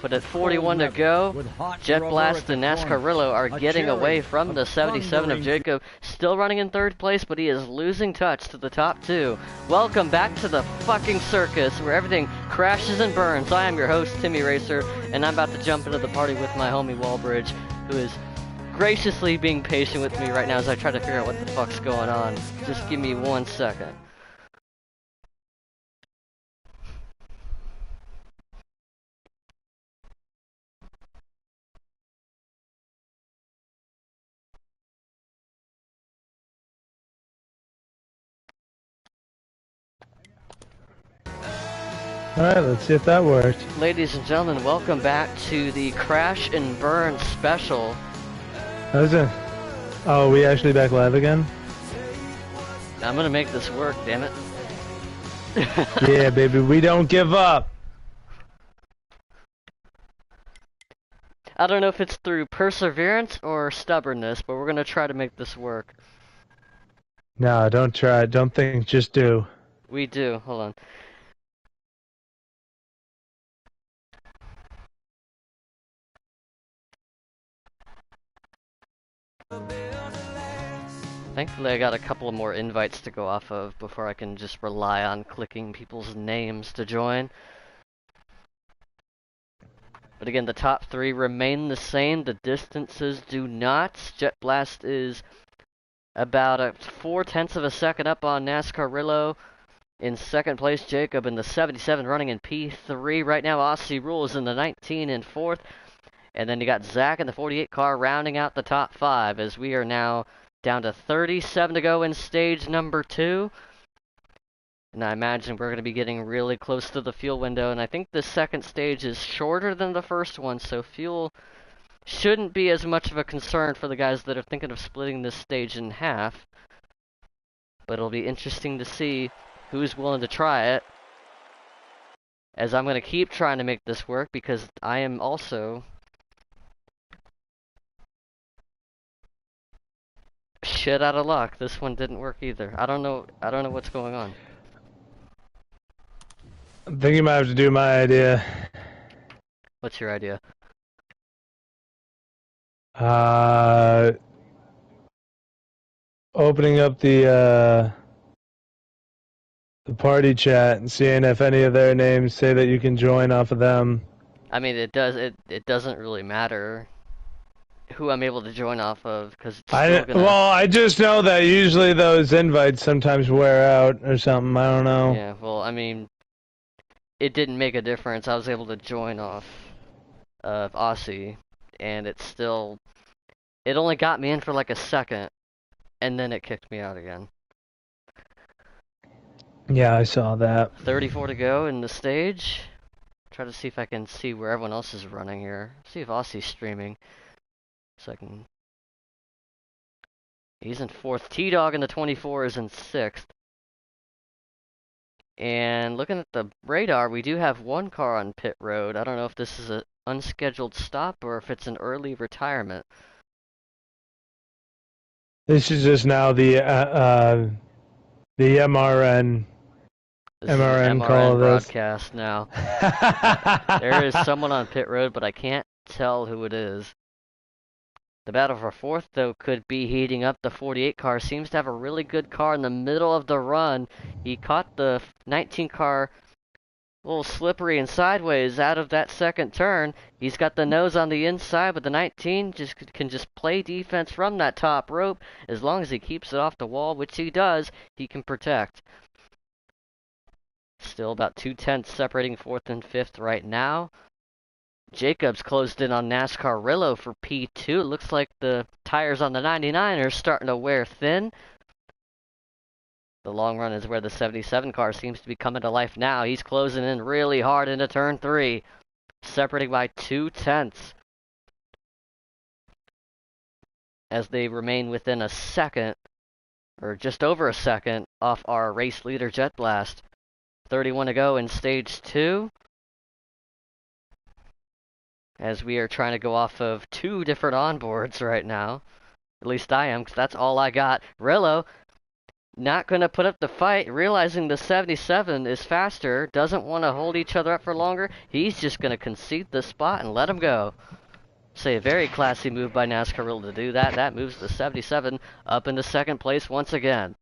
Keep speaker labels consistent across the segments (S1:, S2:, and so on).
S1: But at 41 to go, Jet Blast and NASCARillo are getting away from the 77 of Jacob. Still running in third place, but he is losing touch to the top two. Welcome back to the fucking circus where everything crashes and burns. I am your host, Timmy Racer, and I'm about to jump into the party with my homie Wallbridge, who is graciously being patient with me right now as I try to figure out what the fuck's going on. Just give me 1 second.
S2: Alright, let's see if that worked.
S1: Ladies and gentlemen, welcome back to the Crash and Burn special.
S2: How's it? Oh, we actually back live again?
S1: I'm gonna make this work, damn it.
S2: Yeah, baby, we don't give up!
S1: I don't know if it's through perseverance or stubbornness, but we're gonna try to make this work.
S2: No, don't try. Don't think, just do.
S1: We do. Hold on. Thankfully, I got a couple of more invites to go off of before I can just rely on clicking people's names to join. But again, the top three remain the same. The distances do not. Jet Blast is about a 0.4 of a second up on NASCARillo. In second place, Jacob in the 77 running in P3. Right now, Aussie Rules in the 19 in fourth. And then you got Zach in the 48 car rounding out the top five as we are now down to 37 to go in stage number 2. And I imagine we're going to be getting really close to the fuel window. And I think the second stage is shorter than the first one, so fuel shouldn't be as much of a concern for the guys that are thinking of splitting this stage in half. But it'll be interesting to see who's willing to try it, as I'm going to keep trying to make this work because I am also shit out of luck. This one didn't work either. I don't know what's going on.
S2: I think you might have to do my idea.
S1: What's your idea?
S2: Opening up the party chat and seeing if any of their names say that you can join off of them.
S1: I mean, it doesn't really matter who I'm able to join off of because
S2: well, I just know that usually those invites sometimes wear out or something. I don't know.
S1: Yeah, well, I mean, it didn't make a difference. I was able to join off of Aussie, and it only got me in for like a second, and then it kicked me out again.
S2: Yeah, I saw that.
S1: 34 to go in the stage. Try to see if I can see where everyone else is running here. See if Aussie's streaming. So I can... He's in 4th. T-Dog in the 24 is in 6th. And looking at the radar, we do have one car on pit road. I don't know if this is an unscheduled stop or if it's an early retirement.
S2: This is just now the MRN. MRN call
S1: broadcast now. There is someone on pit road, but I can't tell who it is. The battle for 4th, though, could be heating up. The 48 car seems to have a really good car in the middle of the run. He caught the 19 car a little slippery and sideways out of that second turn. He's got the nose on the inside, but the 19 can just play defense from that top rope. As long as he keeps it off the wall, which he does, he can protect. Still about 0.2 separating 4th and 5th right now. Jacobs closed in on NASCARillo for P2. It looks like the tires on the 99 are starting to wear thin. The long run is where the 77 car seems to be coming to life now. He's closing in really hard into turn 3, separating by 0.2 as they remain within a second, or just over a second, off our race leader Jet Blast. 31 to go in stage 2. As we are trying to go off of 2 different onboards right now. At least I am, because that's all I got. Rillo not going to put up the fight, realizing the 77 is faster, doesn't want to hold each other up for longer. He's just going to concede the spot and let him go. Say a very classy move by NASCAR to do that. That moves the 77 up into second place once again.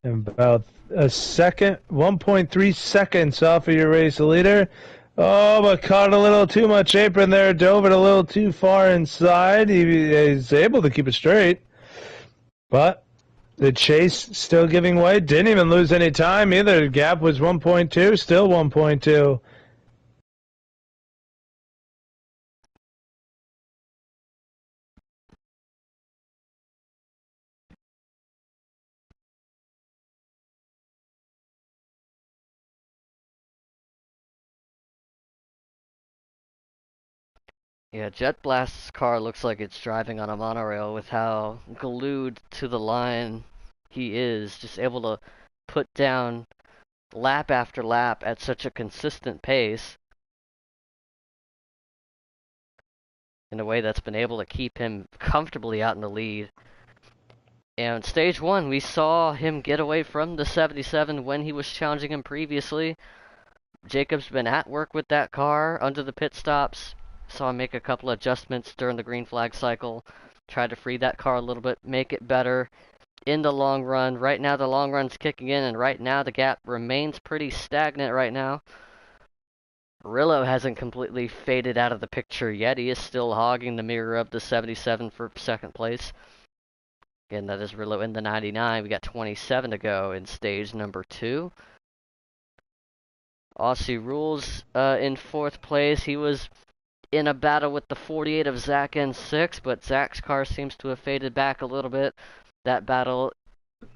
S2: And about a second, 1.3 seconds off of your race leader. Oh, but caught a little too much apron there. Dove it a little too far inside. He's able to keep it straight. But the chase still giving way. Didn't even lose any time either. The gap was 1.2, still 1.2.
S1: Yeah, Jet Blast's car looks like it's driving on a monorail with how glued to the line he is, just able to put down lap after lap at such a consistent pace in a way that's been able to keep him comfortably out in the lead. And stage one, we saw him get away from the 77 when he was challenging him previously. Jacob's been at work with that car under the pit stops. Saw him make a couple adjustments during the green flag cycle. Tried to free that car a little bit, make it better in the long run. Right now the long run's kicking in, and right now the gap remains pretty stagnant right now. Rillo hasn't completely faded out of the picture yet. He is still hogging the mirror of the 77 for second place. Again, that is Rillo in the 99. We got 27 to go in stage number 2. Aussie Rules in 4th place. He was in a battle with the 48 of Zach in 6, but Zach's car seems to have faded back a little bit. That battle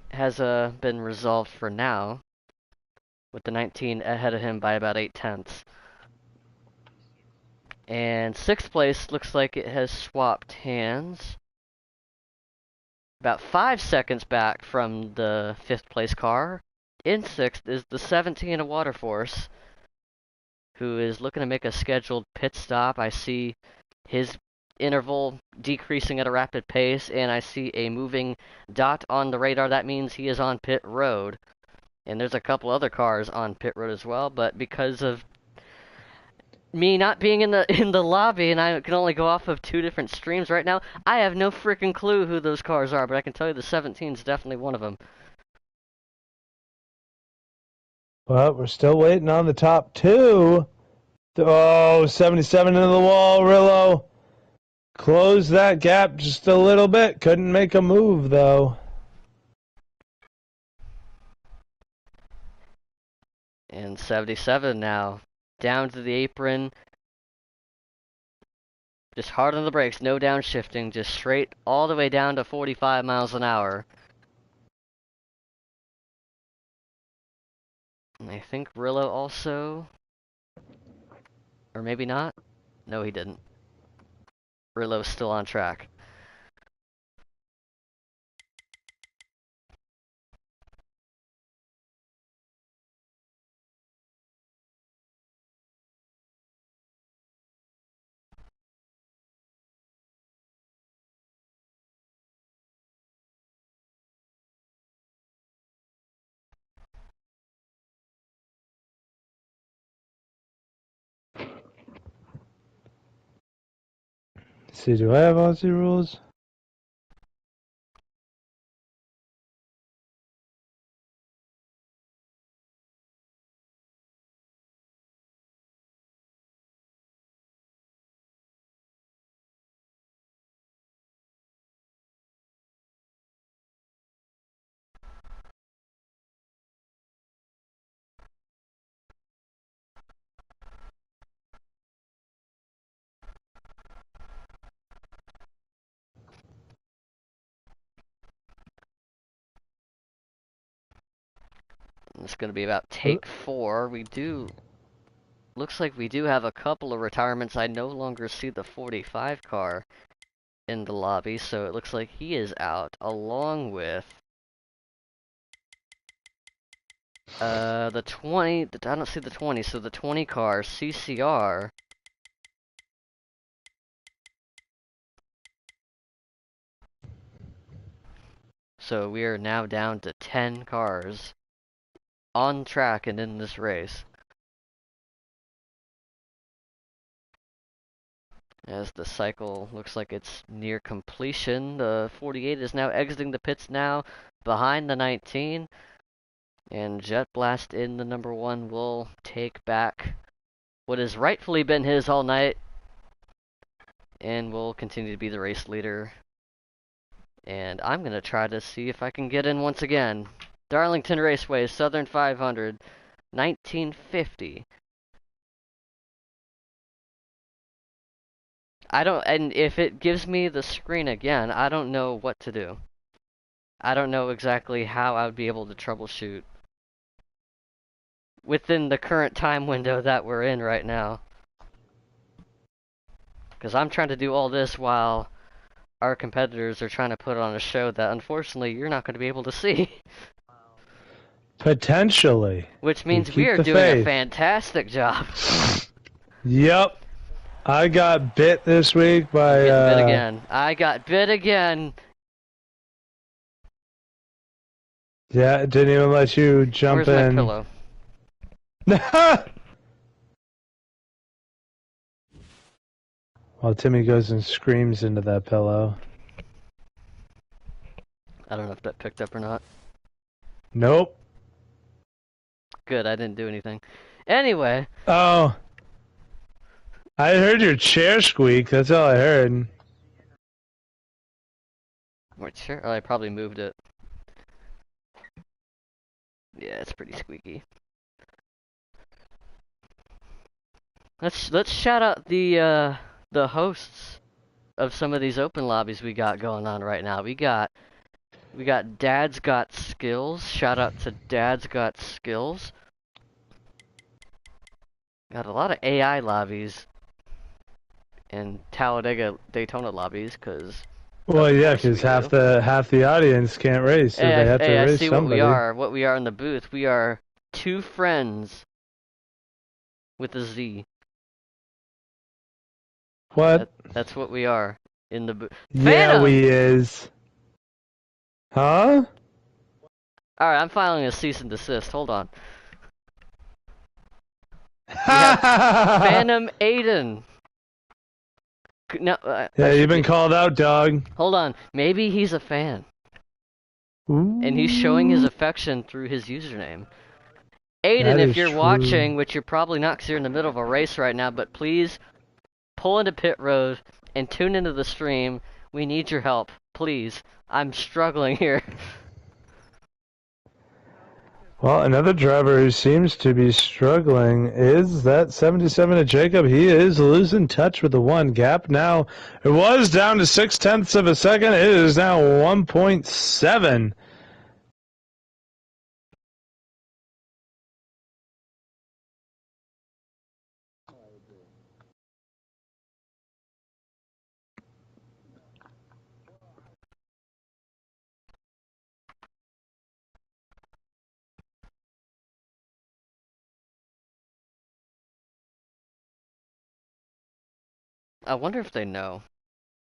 S1: has been resolved for now, with the 19 ahead of him by about 8/10. And 6th place looks like it has swapped hands. About 5 seconds back from the 5th place car. In 6th is the 17 of Waterforce, who is looking to make a scheduled pit stop. I see his interval decreasing at a rapid pace, and I see a moving dot on the radar. That means he is on pit road. And there's a couple other cars on pit road as well, but because of me not being in the lobby and I can only go off of 2 different streams right now, I have no freaking clue who those cars are, but I can tell you the 17 is definitely one of them.
S2: But we're still waiting on the top 2. Oh, 77 into the wall, Rillo. Closed that gap just a little bit. Couldn't make a move, though.
S1: And 77 now, down to the apron. Just hard on the brakes, no downshifting, just straight all the way down to 45 miles an hour. And I think Rillo also, or maybe not. No, he didn't. Rillo's still on track.
S2: Let's see, do I have Aussie rules?
S1: It's going to be about take 4. Looks like we do have a couple of retirements. I no longer see the 45 car in the lobby, so it looks like he is out, along with the 20, I don't see the 20, so the 20 car, CCR. So we are now down to 10 cars on track and in this race. As the cycle looks like it's near completion, the 48 is now exiting the pits now behind the 19. And Jet Blast in the number 1 will take back what has rightfully been his all night. And will continue to be the race leader. And I'm going to try to see if I can get in once again. Darlington Raceway, Southern 500, 1950. And if it gives me the screen again, I don't know what to do. I don't know exactly how I would be able to troubleshoot within the current time window that we're in right now. Because I'm trying to do all this while our competitors are trying to put on a show that unfortunately you're not going to be able to see.
S2: Potentially.
S1: Which means we are doing a fantastic job.
S2: Yep. I got bit this week by...
S1: bit again. I got bit again.
S2: Yeah, it didn't even let you jump
S1: Where's
S2: in.
S1: my pillow?
S2: While Timmy goes and screams into that pillow.
S1: I don't know if that picked up or not.
S2: Nope.
S1: Good, I didn't do anything. Anyway.
S2: Oh. I heard your chair squeak, that's all I heard.
S1: What chair? Oh, I probably moved it. Yeah, it's pretty squeaky. Let's shout out the hosts of some of these open lobbies we got going on right now. We got Dad's Got Skills. Shout out to Dad's Got Skills. Got a lot of AI lobbies and Talladega Daytona lobbies, cause.
S2: Well, yeah, because half the audience can't race, so they have to race
S1: I see
S2: somebody.
S1: What we are in the booth. We are two friends with a Z.
S2: What?
S1: That's what we are in the booth.
S2: Yeah, we is. Huh?
S1: Alright, I'm filing a cease and desist. Hold on. We have Phantom Aiden. No,
S2: yeah, you've been called out, dog.
S1: Hold on. Maybe he's a fan.
S2: Ooh.
S1: And he's showing his affection through his username. Aiden, if you're watching, which you're probably not because you're in the middle of a race right now, but please pull into pit road and tune into the stream. We need your help. Please. I'm struggling here.
S2: Well, another driver who seems to be struggling is that 77 of Jacob. He is losing touch with the 1 gap now. It was down to 0.6 of a second. It is now 1.7.
S1: I wonder if they know.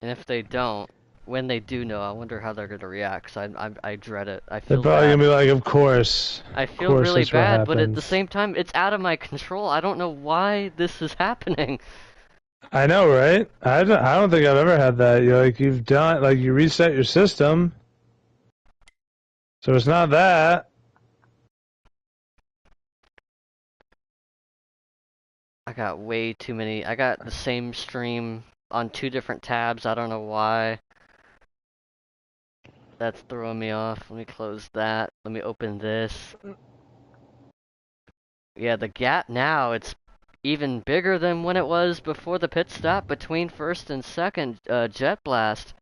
S1: And if they don't, when they do know, I wonder how they're going to react. Cause I dread it. I feel
S2: They're probably
S1: bad.
S2: going to be like, of course.
S1: I feel really bad, but at the same time, it's out of my control. I don't know why this is happening.
S2: I know, right? I don't think I've ever had that. You've done, like, you reset your system. So it's not that.
S1: I got way too many. I got the same stream on 2 different tabs. I don't know why. That's throwing me off. Let me close that. Let me open this. Yeah, the gap now, it's even bigger than when it was before the pit stop between first and second. Jet Blast.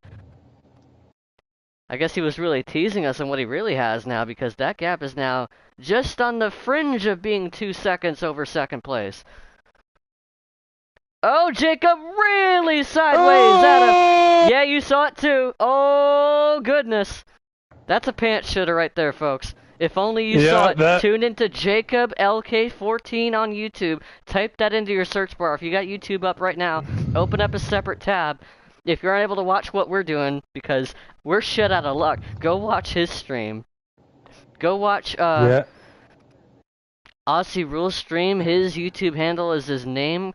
S1: I guess he was really teasing us on what he really has now, because that gap is now just on the fringe of being 2 seconds over second place. Oh, Jacob really sideways at him. Yeah, you saw it too. Oh, goodness. That's a pants shitter right there, folks. If only you saw it. Tune into Jacob LK14 on YouTube. Type that into your search bar. If you got YouTube up right now, open up a separate tab. if you're unable to watch what we're doing because we're shit out of luck, go watch his stream. Go watch
S2: Yeah.
S1: Aussie Rules stream. His YouTube handle is his name,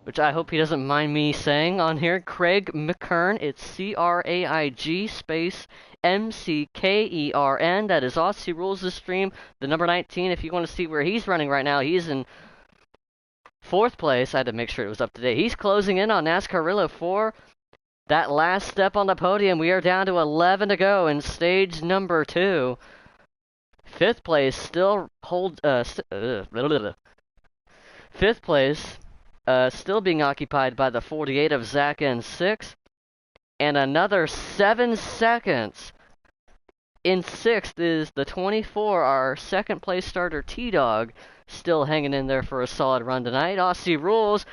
S1: which I hope he doesn't mind me saying on here. Craig McKern. It's CRAIG space MCKERN. That is Aussie Rules' stream. The number 19. If you want to see where he's running right now, he's in 4th place. I had to make sure it was up to date. He's closing in on NASCARillo for that last step on the podium. We are down to 11 to go in stage number 2. 5th place still holds 5th place still being occupied by the 48 of Zach in 6th, and another 7 seconds in 6th is the 24, our 2nd place starter T-Dog, still hanging in there for a solid run tonight. Aussie Rules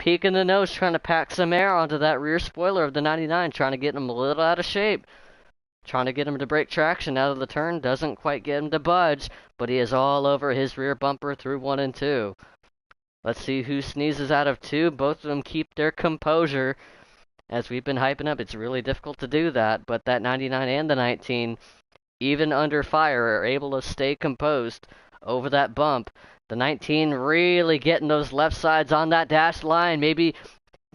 S1: peeking the nose, trying to pack some air onto that rear spoiler of the 99, trying to get him a little out of shape. Trying to get him to break traction out of the turn, doesn't quite get him to budge, but he is all over his rear bumper through 1 and 2. Let's see who sneezes out of 2. Both of them keep their composure. As we've been hyping up, it's really difficult to do that, but that 99 and the 19, even under fire, are able to stay composed over that bump. The 19 really getting those left sides on that dash line, maybe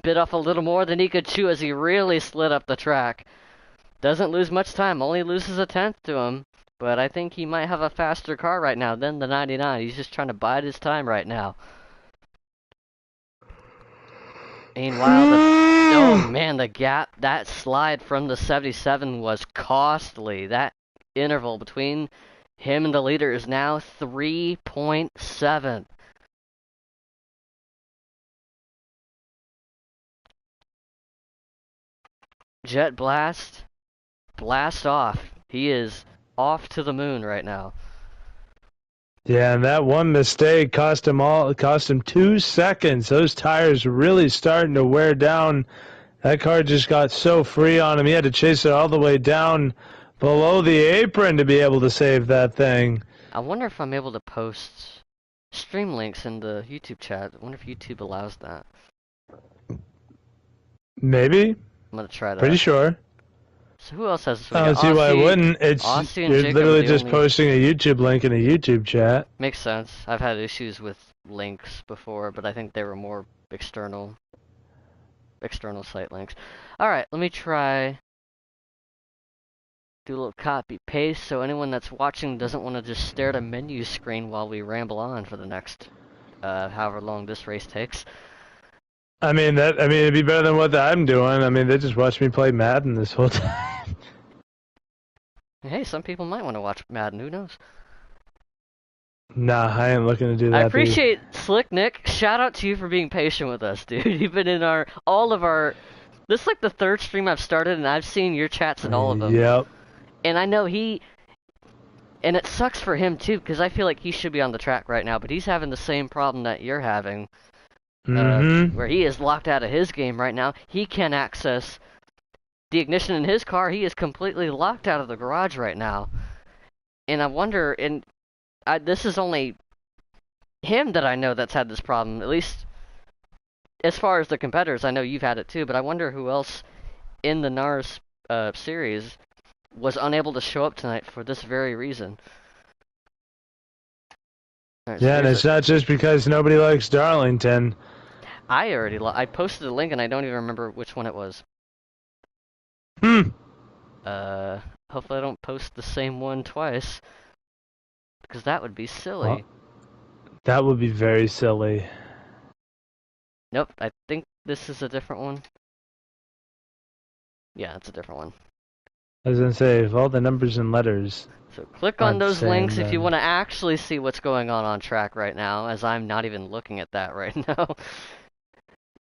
S1: bit off a little more than he could chew as he really slid up the track. Doesn't lose much time, only loses a 10th to him, but I think he might have a faster car right now than the 99. He's just trying to bide his time right now. Meanwhile, oh man, the gap, that slide from the 77 was costly. That interval between him and the leader is now 3.7. Jet Blast. Blast off. He is off to the moon right now.
S2: Yeah, and that one mistake cost him 2 seconds. Those tires really starting to wear down. That car just got so free on him. He had to chase it all the way down below the apron to be able to save that thing.
S1: I wonder if I'm able to post stream links in the YouTube chat. I wonder if YouTube allows that.
S2: Maybe.
S1: I'm gonna try that.
S2: Pretty sure.
S1: So who else has this?
S2: I don't see why I wouldn't. You're literally just posting a YouTube link in a YouTube chat.
S1: Makes sense. I've had issues with links before, but I think they were more external site links. Alright, let me try do a little copy paste so anyone that's watching doesn't want to just stare at a menu screen while we ramble on for the next however long this race takes.
S2: I mean it'd be better than what I'm doing. I mean, they just watch me play Madden this whole time.
S1: Hey, some people might want to watch Madden, who knows?
S2: Nah, I ain't looking to do that.
S1: I appreciate Slick Nick. Shout out to you for being patient with us, dude. You've been in all of our this is like the 3rd stream I've started and I've seen your chats in all of them.
S2: Yep.
S1: And I know and it sucks for him too, because I feel like he should be on the track right now, but he's having the same problem that you're having. Where he is locked out of his game right now. He can't access the ignition in his car. He is completely locked out of the garage right now. And I wonder, this is only him that I know that's had this problem, at least as far as the competitors. I know you've had it too, but I wonder who else in the NARS series was unable to show up tonight for this very reason. Right,
S2: yeah, and it's not just because nobody likes Darlington.
S1: I posted a link and I don't even remember which one it was. Hopefully I don't post the same one twice, because that would be silly.
S2: Well, that would be very silly.
S1: Nope, I think this is a different one. Yeah, it's a different one.
S2: I was gonna say, of all the numbers and letters.
S1: So click on those links if you want to actually see what's going on track right now, as I'm not even looking at that right now.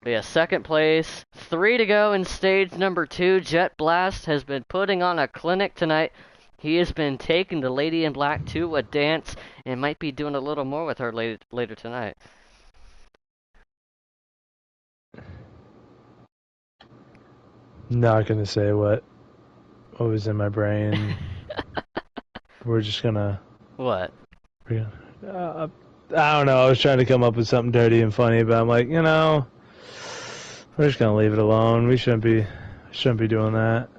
S1: But yeah, 2nd place, 3 to go in stage number 2. Jet Blast has been putting on a clinic tonight. He has been taking the Lady in Black to a dance and might be doing a little more with her later tonight.
S2: Not gonna say what was in my brain. We're just gonna...
S1: What?
S2: I don't know, I was trying to come up with something dirty and funny, but I'm like, We're just gonna leave it alone. We shouldn't be doing that.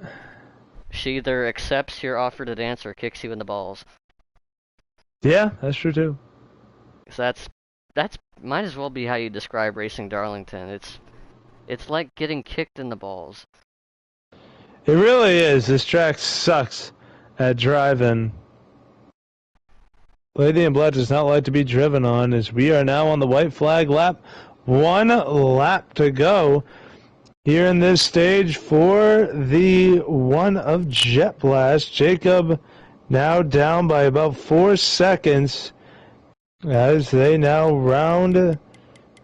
S1: She either accepts your offer to dance or kicks you in the balls.
S2: Yeah, that's true too.
S1: So that's might as well be how you describe racing Darlington. It's like getting kicked in the balls.
S2: It really is. This track sucks at driving. Lady in Black does not like to be driven on, as we are now on the white flag lap. 1 lap to go here in this stage for the one of Jet Blast. Jacob now down by about 4 seconds as they now round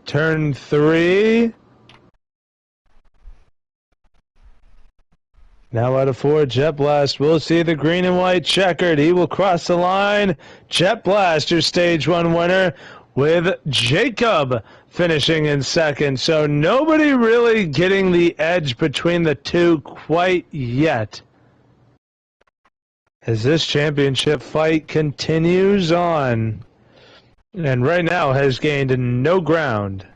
S2: turn 3. Now out of 4, Jet Blast will see the green and white checkered. He will cross the line. Jet Blast, your stage 1 winner, with Jacob finishing in second. So nobody really getting the edge between the two quite yet, as this championship fight continues on, and right now has gained no ground.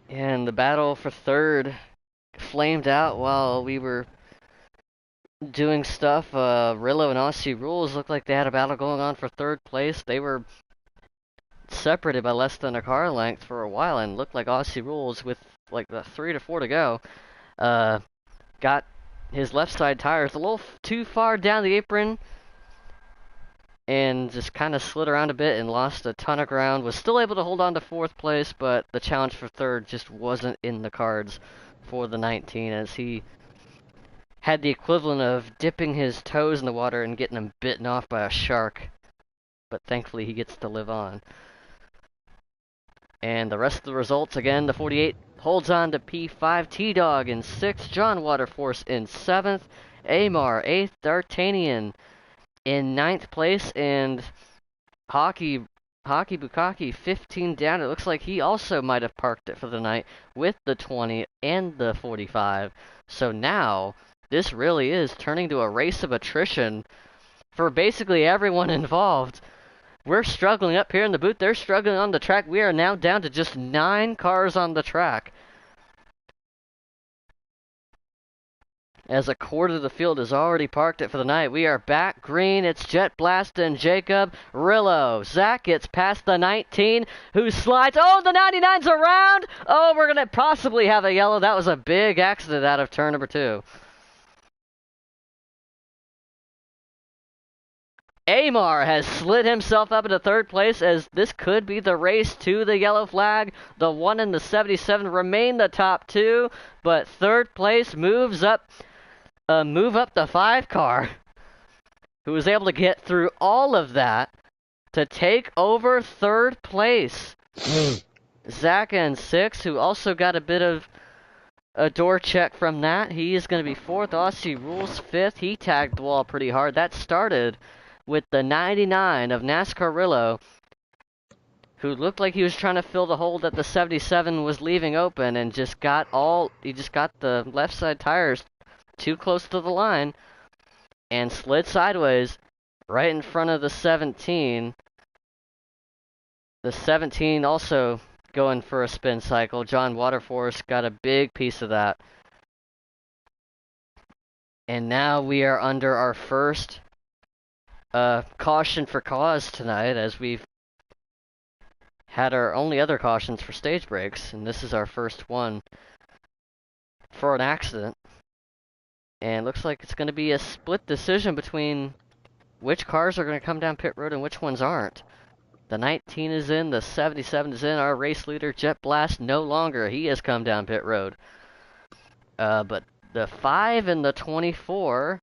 S1: And the battle for third flamed out while we were doing stuff. Rillo and Aussie Rules looked like they had a battle going on for third place. They were separated by less than a car length for a while, and looked like Aussie Rules, with like the 3 to 4 to go, got his left side tires a little too far down the apron and just kind of slid around a bit and lost a ton of ground. Was still able to hold on to fourth place, but the challenge for third just wasn't in the cards for the 19, as he had the equivalent of dipping his toes in the water and getting them bitten off by a shark. But thankfully he gets to live on. And the rest of the results, again, the 48 holds on to P5, T-Dog in 6th, John Waterforce in 7th, Amar 8th, D'Artagnan in 9th place, and Hockey Bukaki 15 down. It looks like he also might have parked it for the night with the 20 and the 45. So now this really is turning to a race of attrition for basically everyone involved. We're struggling up here in the booth. They're struggling on the track. We are now down to just 9 cars on the track, as a quarter of the field has already parked it for the night. We are back green. It's Jet Blast and Jacob. Rillo. Zach gets past the 19, who slides. Oh, the 99's around. Oh, we're going to possibly have a yellow. That was a big accident out of turn number 2. Amar has slid himself up into third place, as this could be the race to the yellow flag. The 1 and the 77 remain the top 2, but third place moves up the 5 car, who was able to get through all of that to take over third place. Zach in 6, who also got a bit of a door check from that. He is going to be 4th. Aussie Rules 5th. He tagged the wall pretty hard. That started with the 99 of NASCAR Rillo, who looked like he was trying to fill the hole that the 77 was leaving open, and he just got the left side tires too close to the line and slid sideways right in front of the 17. The 17 also going for a spin cycle. John Waterforce got a big piece of that. And now we are under our first caution for cause tonight, as we've had our only other cautions for stage breaks, and this is our first one for an accident. And looks like it's going to be a split decision between which cars are going to come down pit road and which ones aren't. The 19 is in, the 77 is in. Our race leader, Jet Blast, no longer. He has come down pit road. But the 5 and the 24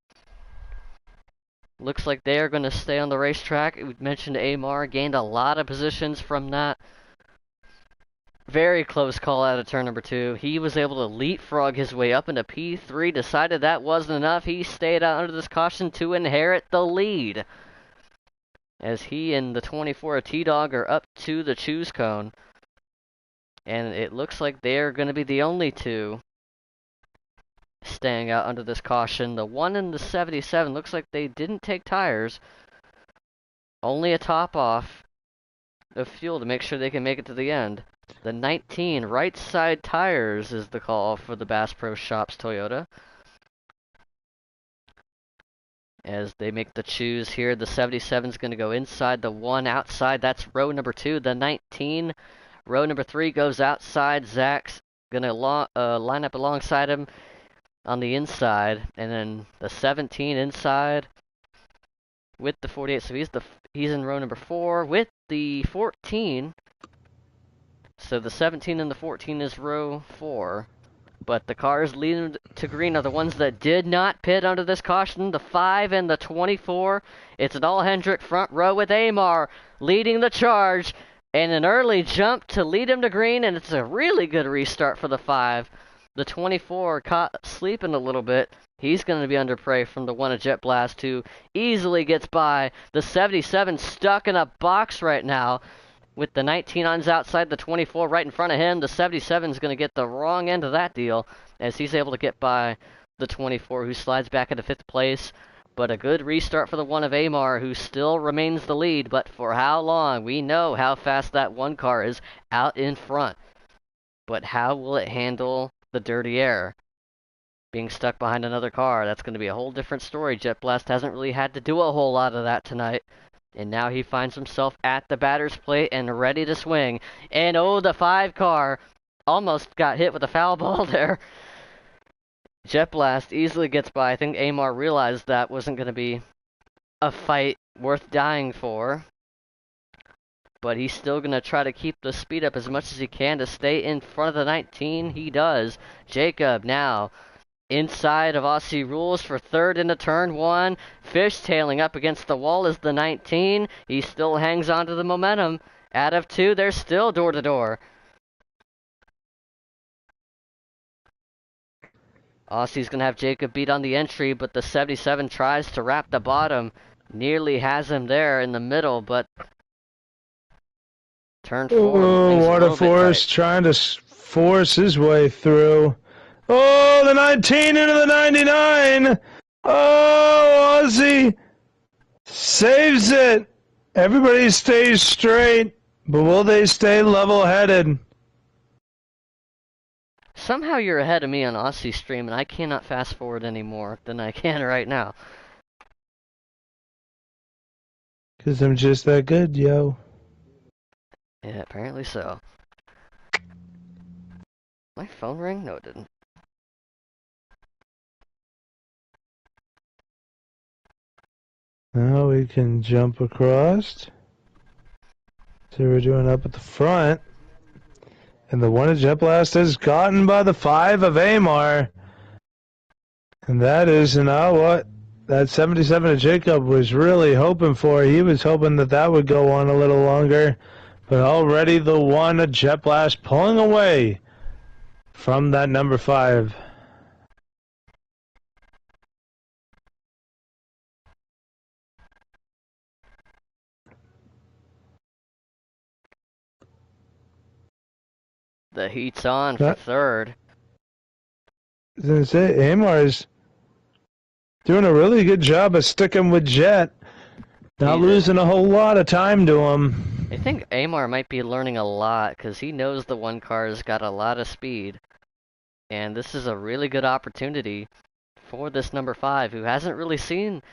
S1: looks like they are going to stay on the racetrack. We mentioned Amar gained a lot of positions from that very close call out of turn number 2. He was able to leapfrog his way up into P3, decided that wasn't enough. He stayed out under this caution to inherit the lead, as he and the 24 T-Dog are up to the choose cone. And it looks like they're going to be the only two staying out under this caution. The 1 and the 77 looks like they didn't take tires, only a top off of fuel to make sure they can make it to the end. The 19 right side tires is the call for the Bass Pro Shops Toyota. As they make the choose here, the 77 is going to go inside, the 1 outside. That's row number 2. The 19, row number 3 goes outside. Zach's going to line up alongside him on the inside, and then the 17 inside with the 48. So he's in row number 4 with the 14. So the 17 and the 14 is row 4. But the cars leading to green are the ones that did not pit under this caution. The 5 and the 24. It's an all-Hendrick front row with Amar leading the charge. And an early jump to lead him to green. And it's a really good restart for the 5. The 24 caught sleeping a little bit. He's going to be under prey from the 1 of Jet Blast, who easily gets by. The 77 stuck in a box right now. With the 19 ons outside, the 24 right in front of him. The 77 is going to get the wrong end of that deal as he's able to get by the 24, who slides back into 5th place. But a good restart for the 1 of Amar, who still remains the lead. But for how long? We know how fast that 1 car is out in front. But how will it handle the dirty air? Being stuck behind another car, that's going to be a whole different story. Jet Blast hasn't really had to do a whole lot of that tonight. And now he finds himself at the batter's plate and ready to swing. And oh, the 5 car almost got hit with a foul ball there. Jet Blast easily gets by. I think Amar realized that wasn't going to be a fight worth dying for. But he's still going to try to keep the speed up as much as he can to stay in front of the 19. He does. Jacob now inside of Aussie Rules for 3rd into turn 1. Fishtailing up against the wall is the 19. He still hangs on to the momentum. Out of 2, they're still door to door. Aussie's going to have Jacob beat on the entry, but the 77 tries to wrap the bottom. Nearly has him there in the middle, but turn 4.
S2: Oh, Waterforce trying to force his way through. Oh, the 19 into the 99. Oh, Aussie saves it. Everybody stays straight, but will they stay level-headed?
S1: Somehow you're ahead of me on Aussie stream, and I cannot fast forward any more than I can right now.
S2: Because I'm just that good, yo.
S1: Yeah, apparently so. My phone rang? No, it didn't.
S2: Now we can jump across. So we're doing up at the front. And the 1 of Jet Blast is gotten by the 5 of Amar. And that is now what that 77 of Jacob was really hoping for. He was hoping that that would go on a little longer. But already the 1 of Jet Blast pulling away from that number 5.
S1: The heat's on for 3rd.
S2: I was going to say, Amar is doing a really good job of sticking with Jet. Not losing a whole lot of time to him.
S1: I think Amar might be learning a lot because he knows the 1 car's got a lot of speed. And this is a really good opportunity for this number 5, who hasn't really seen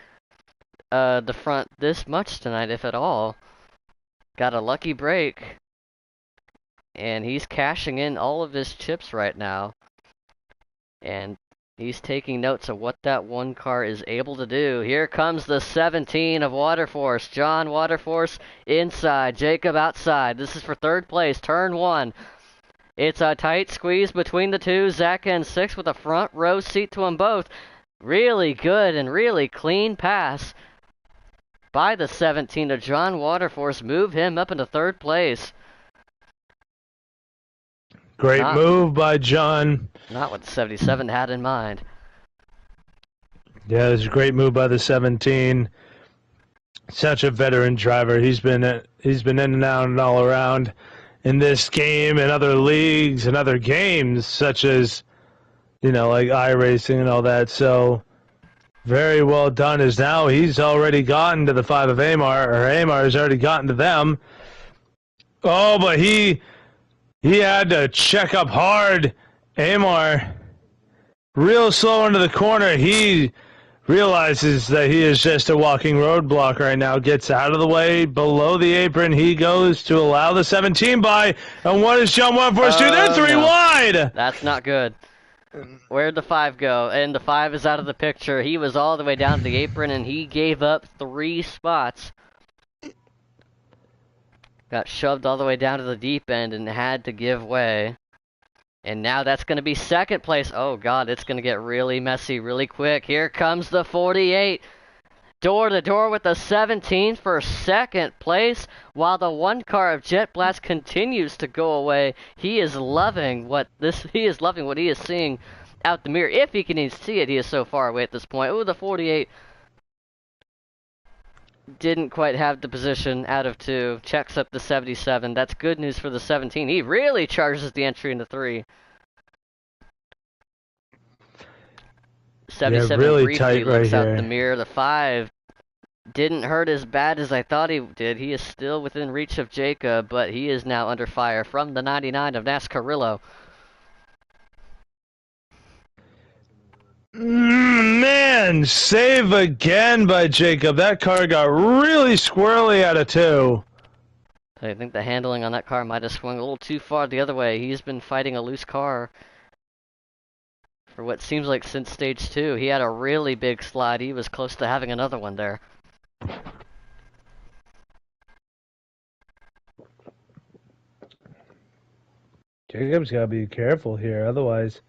S1: the front this much tonight, if at all. Got a lucky break. And he's cashing in all of his chips right now. And he's taking notes of what that 1 car is able to do. Here comes the 17 of Waterforce. John Waterforce inside. Jacob outside. This is for 3rd place. Turn 1. It's a tight squeeze between the 2. Zach and 6 with a front row seat to them both. Really good and really clean pass by the 17 to John Waterforce. Move him up into 3rd place.
S2: Great move by John.
S1: Not what the 77 had in mind.
S2: Yeah, it was a great move by the 17. Such a veteran driver. He's been in and out and all around in this game and other leagues and other games, such as, like iRacing and all that. So very well done. As now he's already gotten to the 5 of Amar, or Amar has already gotten to them. Oh, but he He had to check up hard. Amar, real slow into the corner. He realizes that he is just a walking roadblock right now. Gets out of the way. Below the apron, he goes to allow the 17 by. And what does John want for us to do? Then 3
S1: no.
S2: wide.
S1: That's not good. Where'd the 5 go? And the 5 is out of the picture. He was all the way down to the apron, and he gave up 3 spots. Got shoved all the way down to the deep end and had to give way. And now that's going to be second place. Oh, God, it's going to get really messy really quick. Here comes the 48. Door to door with the 17 for second place, while the 1 car of Jet Blast continues to go away. He is loving what he is seeing out the mirror. If he can even see it, he is so far away at this point. Ooh, the 48 didn't quite have the position out of 2. Checks up the 77. That's good news for the 17. He really charges the entry into 3. 77
S2: really
S1: briefly
S2: tight right
S1: looks out
S2: here.
S1: the mirror. The 5 didn't hurt as bad as I thought he did. He is still within reach of Jacob, but he is now under fire from the 99 of NASCARillo.
S2: Man, save again by Jacob. That car got really squirrely out of 2.
S1: I think the handling on that car might have swung a little too far the other way. He's been fighting a loose car for what seems like since stage 2. He had a really big slide. He was close to having another one there.
S2: Jacob's got to be careful here, otherwise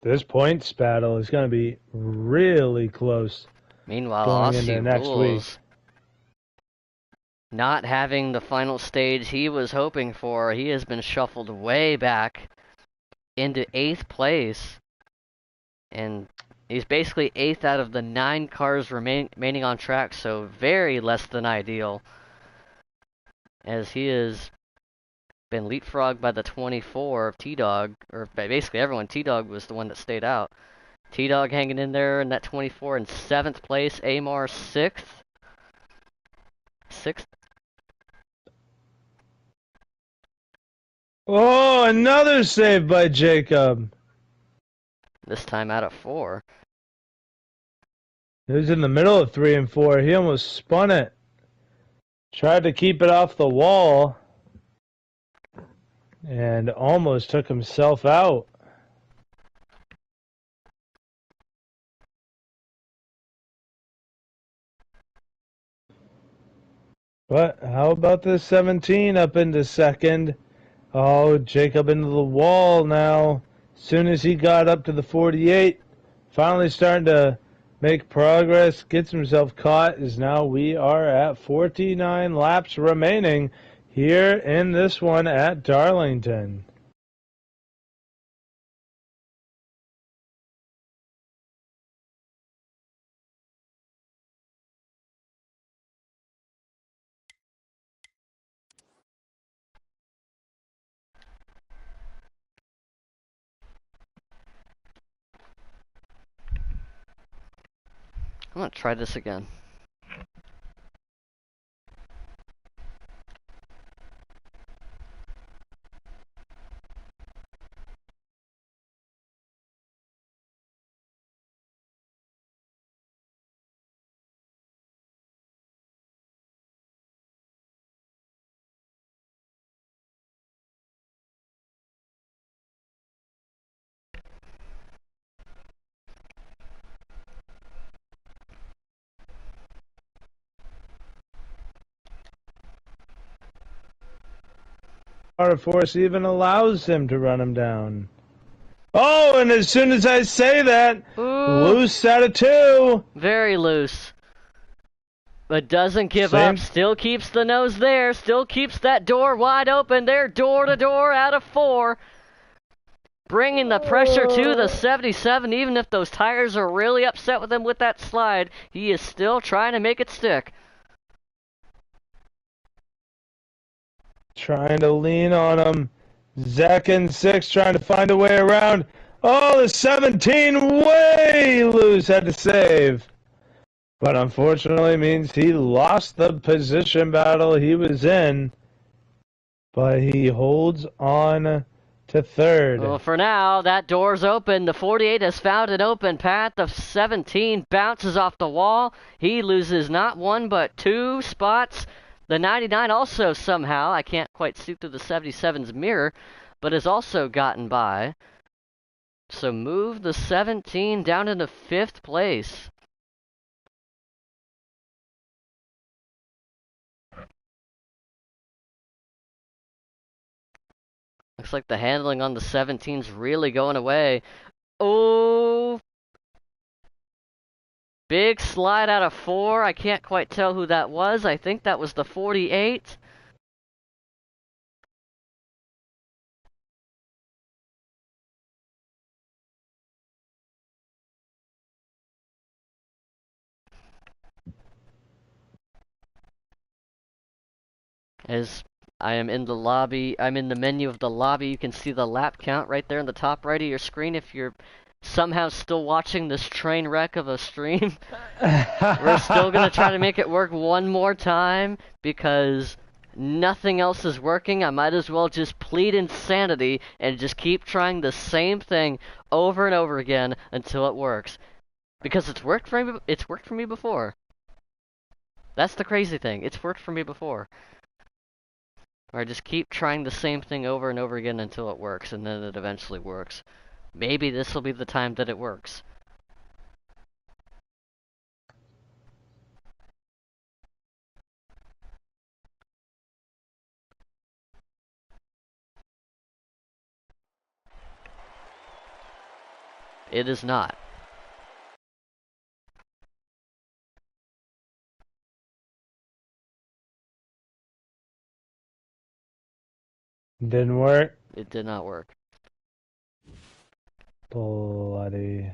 S2: this points battle is going to be really close.
S1: Meanwhile,
S2: going
S1: Aussie
S2: into next
S1: Rules, not having the final stage he was hoping for, he has been shuffled way back into 8th place. And he's basically 8th out of the 9 cars remaining on track, so very less than ideal. As he has been leapfrogged by the 24 of T-Dog, or basically everyone. T-Dog was the one that stayed out. T-Dog hanging in there in that 24 in 7th place. Amar 6th. 6th.
S2: Oh, another save by Jacob.
S1: This time out of 4.
S2: He was in the middle of 3 and 4. He almost spun it. Tried to keep it off the wall. And almost took himself out. But how about this 17 up into 2nd? Oh, Jacob into the wall now. As soon as he got up to the 48, finally starting to make progress, gets himself caught, as now we are at 49 laps remaining here in this one at Darlington.
S1: I'm gonna try this again.
S2: Power force even allows him to run him down. Oh, and as soon as I say that,
S1: Ooh,
S2: loose out of 2.
S1: very loose. But doesn't give up, still keeps the nose there, still keeps that door wide open. They're door to door out of 4. Bringing the pressure to the 77, even if those tires are really upset with him with that slide, he is still trying to make it stick.
S2: Trying to lean on him. Zach in 6 trying to find a way around. Oh, the 17 way loose, had to save. But unfortunately means he lost the position battle he was in. but he holds on to
S1: Well,
S2: third.
S1: for now, that door's open. The 48 has found an open path. The 17 bounces off the wall. He loses not one, but two spots. The 99 also somehow, I can't quite see through the 77's mirror, but has also gotten by. So move the 17 down into 5th place. Looks like the handling on the 17's really going away. Oh, big slide out of 4. I can't quite tell who that was. I think that was the 48. As I am in the lobby, I'm in the menu of the lobby. You can see the lap count right there in the top right of your screen if you're somehow still watching this train wreck of a stream. We're still gonna try to make it work one more time because nothing else is working. I might as well just plead insanity and just keep trying the same thing over and over again until it works. Because it's worked for me, it's worked for me before. That's the crazy thing. It's worked for me before. Or I just keep trying the same thing over and over again until it works, and then it eventually works. Maybe this will be the time that it works. It is not.
S2: Didn't work.
S1: It did not work.
S2: Bloody.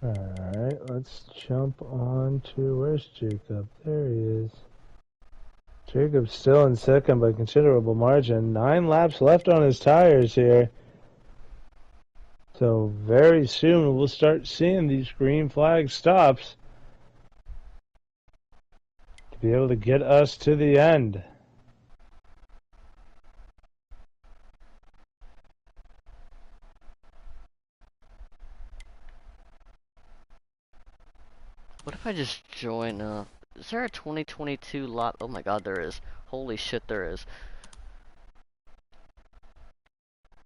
S2: Alright, let's jump on to, where's Jacob? There he is. Jacob's still in second by considerable margin. 9 laps left on his tires here. So very soon we'll start seeing these green flag stops to be able to get us to the end.
S1: What if I just join is there a 2022 lot? Oh my god, there is. Holy shit, there is.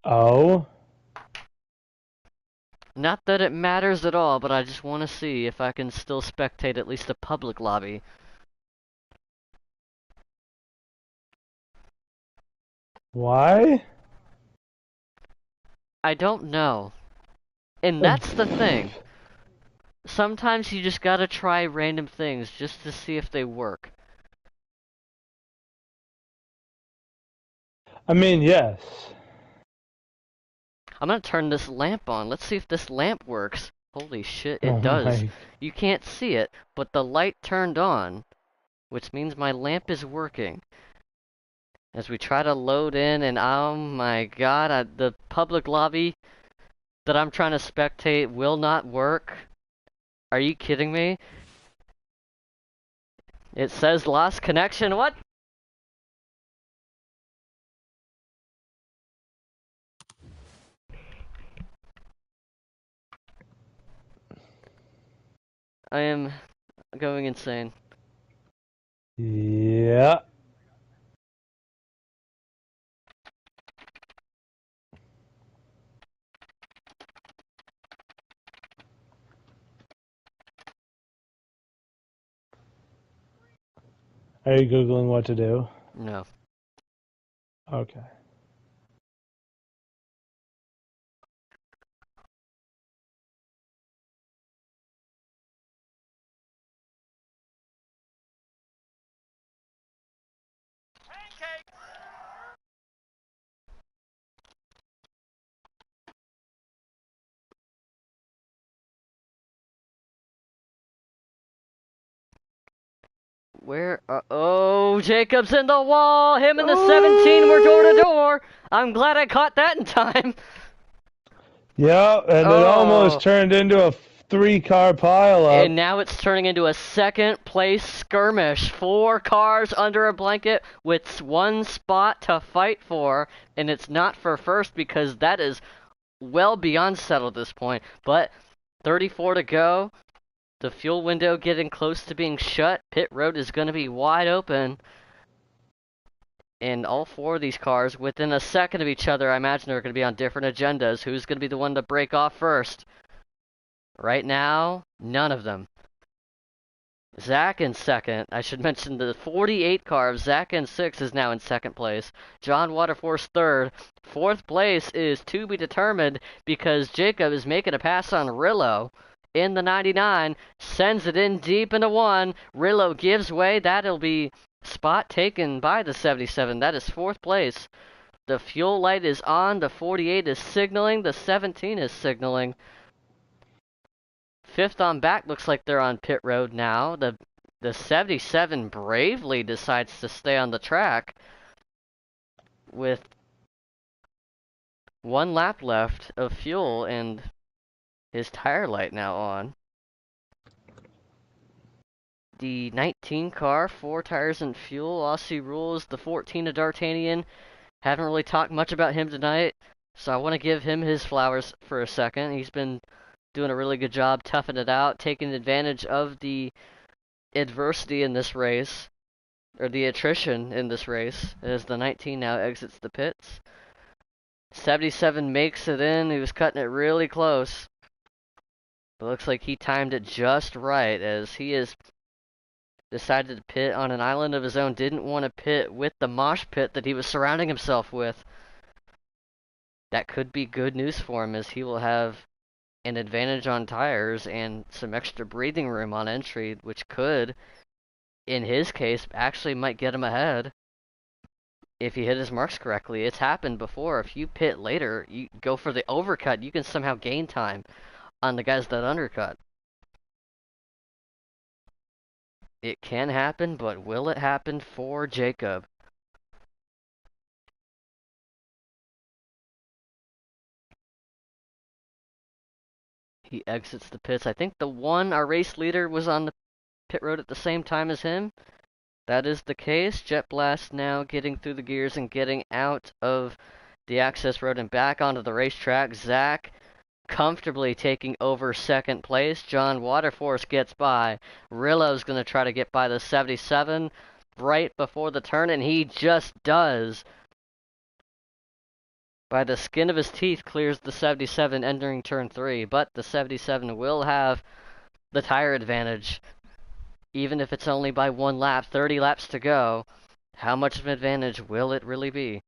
S2: Oh?
S1: Not that it matters at all, but I just want to see if I can still spectate at least a public lobby.
S2: Why?
S1: I don't know. And that's the thing. Sometimes you just gotta try random things just to see if they work.
S2: I mean, yes.
S1: I'm gonna turn this lamp on. Let's see if this lamp works. Holy shit,
S2: Oh
S1: it does.
S2: my.
S1: You can't see it, but the light turned on, which means my lamp is working. As we try to load in, and oh my god, the public lobby that I'm trying to spectate will not work. Are you kidding me? It says lost connection. What? I am going insane.
S2: Yeah. Are you Googling what to do?
S1: No.
S2: Okay.
S1: Where? Oh, Jacob's in the wall. Him and the 17 were door to door. I'm glad I caught that in time.
S2: Yeah, and it almost turned into a 3-car pileup.
S1: And now it's turning into a second place skirmish. 4 cars under a blanket with 1 spot to fight for. And it's not for first because that is well beyond settled at this point. But 34 to go. The fuel window getting close to being shut. Pit road is going to be wide open. And all 4 of these cars, within a second of each other, I imagine are going to be on different agendas. Who's going to be the one to break off first? Right now, none of them. Zach in second. I should mention the 48 car of Zach in 6 is now in second place. John Waterforce third. Fourth place is to be determined because Jacob is making a pass on Rillo in the 99. Sends it in deep into 1. Rillo gives way. That'll be spot taken by the 77. That is fourth place. The fuel light is on. The 48 is signaling. The 17 is signaling. Fifth on back looks like they're on pit road now. The 77 bravely decides to stay on the track with 1 lap left of fuel and his tire light now on. The 19 car, 4 tires and fuel, Aussie rules. The 14 of D'Artagnan. Haven't really talked much about him tonight, so I want to give him his flowers for a second. He's been doing a really good job toughing it out, taking advantage of the adversity in this race, or the attrition in this race, as the 19 now exits the pits. 77 makes it in. He was cutting it really close. It looks like he timed it just right, as he has decided to pit on an island of his own. Didn't want to pit with the mosh pit that he was surrounding himself with. That could be good news for him, as he will have an advantage on tires and some extra breathing room on entry, which could, in his case, actually might get him ahead if he hit his marks correctly. It's happened before. If you pit later, you go for the overcut, you can somehow gain time on the guys that undercut. It can happen, but will it happen for Jacob? He exits the pits. I think our race leader was on the pit road at the same time as him. That is the case. Jet Blast now getting through the gears and getting out of the access road and back onto the racetrack. Zach comfortably taking over second place. John Waterforce gets by. Rillo's going to try to get by the 77 right before the turn, and he just does. By the skin of his teeth, clears the 77 entering turn 3, but the 77 will have the tire advantage, even if it's only by 1 lap. 30 laps to go. How much of an advantage will it really be?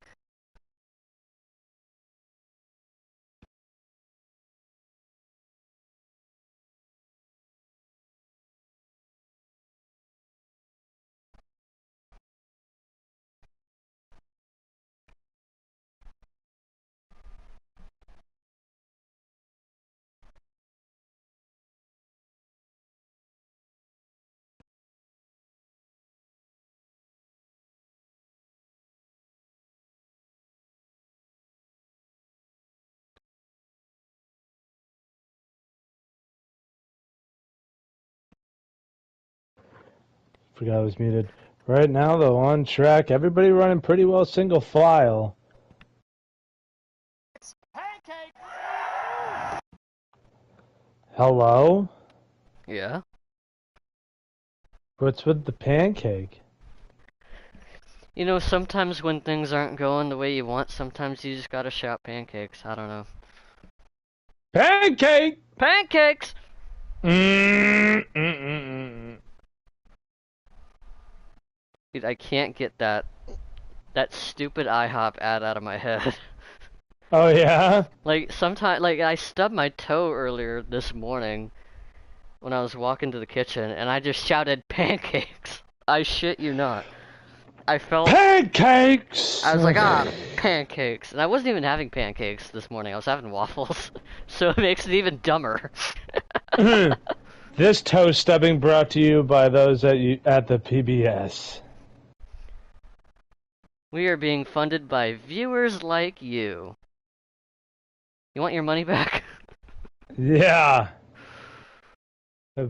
S2: Forgot I was muted. Right now, though, on track, everybody running pretty well single file.
S3: Pancake!
S2: Hello?
S1: Yeah?
S2: What's with the pancake?
S1: You know, sometimes when things aren't going the way you want, sometimes you just gotta shout pancakes. I don't know.
S2: Pancake!
S1: Pancakes! Dude, I can't get that stupid IHOP ad out of my head.
S2: Oh, yeah?
S1: Like, sometimes, I stubbed my toe earlier this morning when I was walking to the kitchen, and I just shouted pancakes. I shit you not. I felt...
S2: Pancakes!
S1: I was like, pancakes. And I wasn't even having pancakes this morning. I was having waffles. So it makes it even dumber.
S2: This toe stubbing brought to you by those at the PBS.
S1: We are being funded by viewers like you. You want your money back?
S2: Yeah.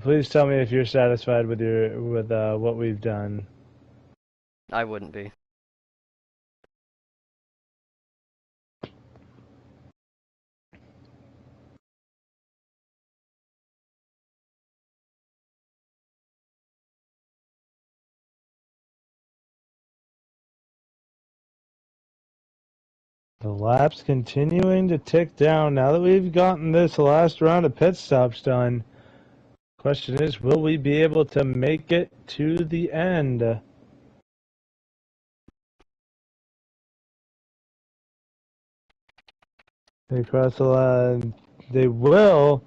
S2: Please tell me if you're satisfied with what we've done.
S1: I wouldn't be.
S2: The laps continuing to tick down now that we've gotten this last round of pit stops done. Question is, will we be able to make it to the end? They cross the line. They will.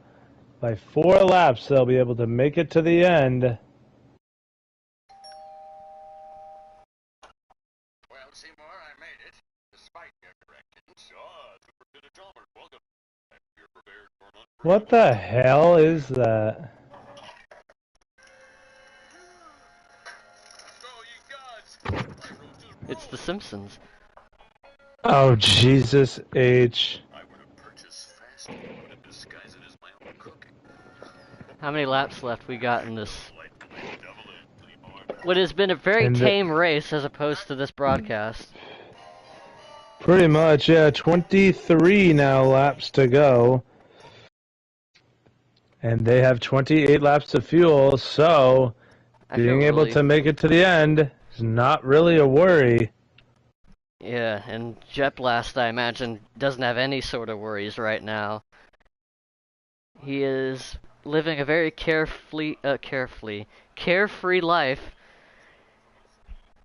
S2: By 4 laps, they'll be able to make it to the end.
S3: Well, Seymour, I made it, despite your directions. Super good Chalmers. Welcome. You're prepared for an
S2: What the hell is that?
S1: It's The Simpsons.
S2: Oh, Jesus H.
S3: I would have purchased fast food and disguise it as my own cooking.
S1: How many laps left we got in this? What has been a very tame race as opposed to this broadcast.
S2: Pretty much, yeah. 23 now laps to go. And they have 28 laps of fuel, so being able to make it to the end is not really a worry.
S1: Yeah, and Jet Blast, I imagine, doesn't have any sort of worries right now. He is living a very carefree life,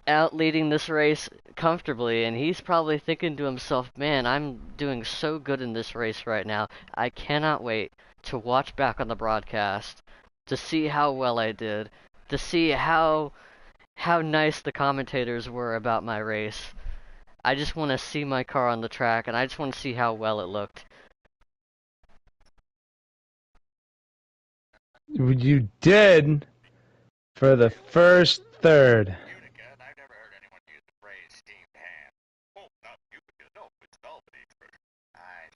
S1: out leading this race comfortably, and he's probably thinking to himself, man, I'm doing so good in this race right now. I cannot wait to watch back on the broadcast, to see how well I did, to see how nice the commentators were about my race. I just want to see my car on the track, and I just want to see how well it looked.
S2: You did for the first third.
S3: Utica, I've never heard anyone use the phrase steamed ham. Oh, not Utica, no, it's an Albany expression.
S2: I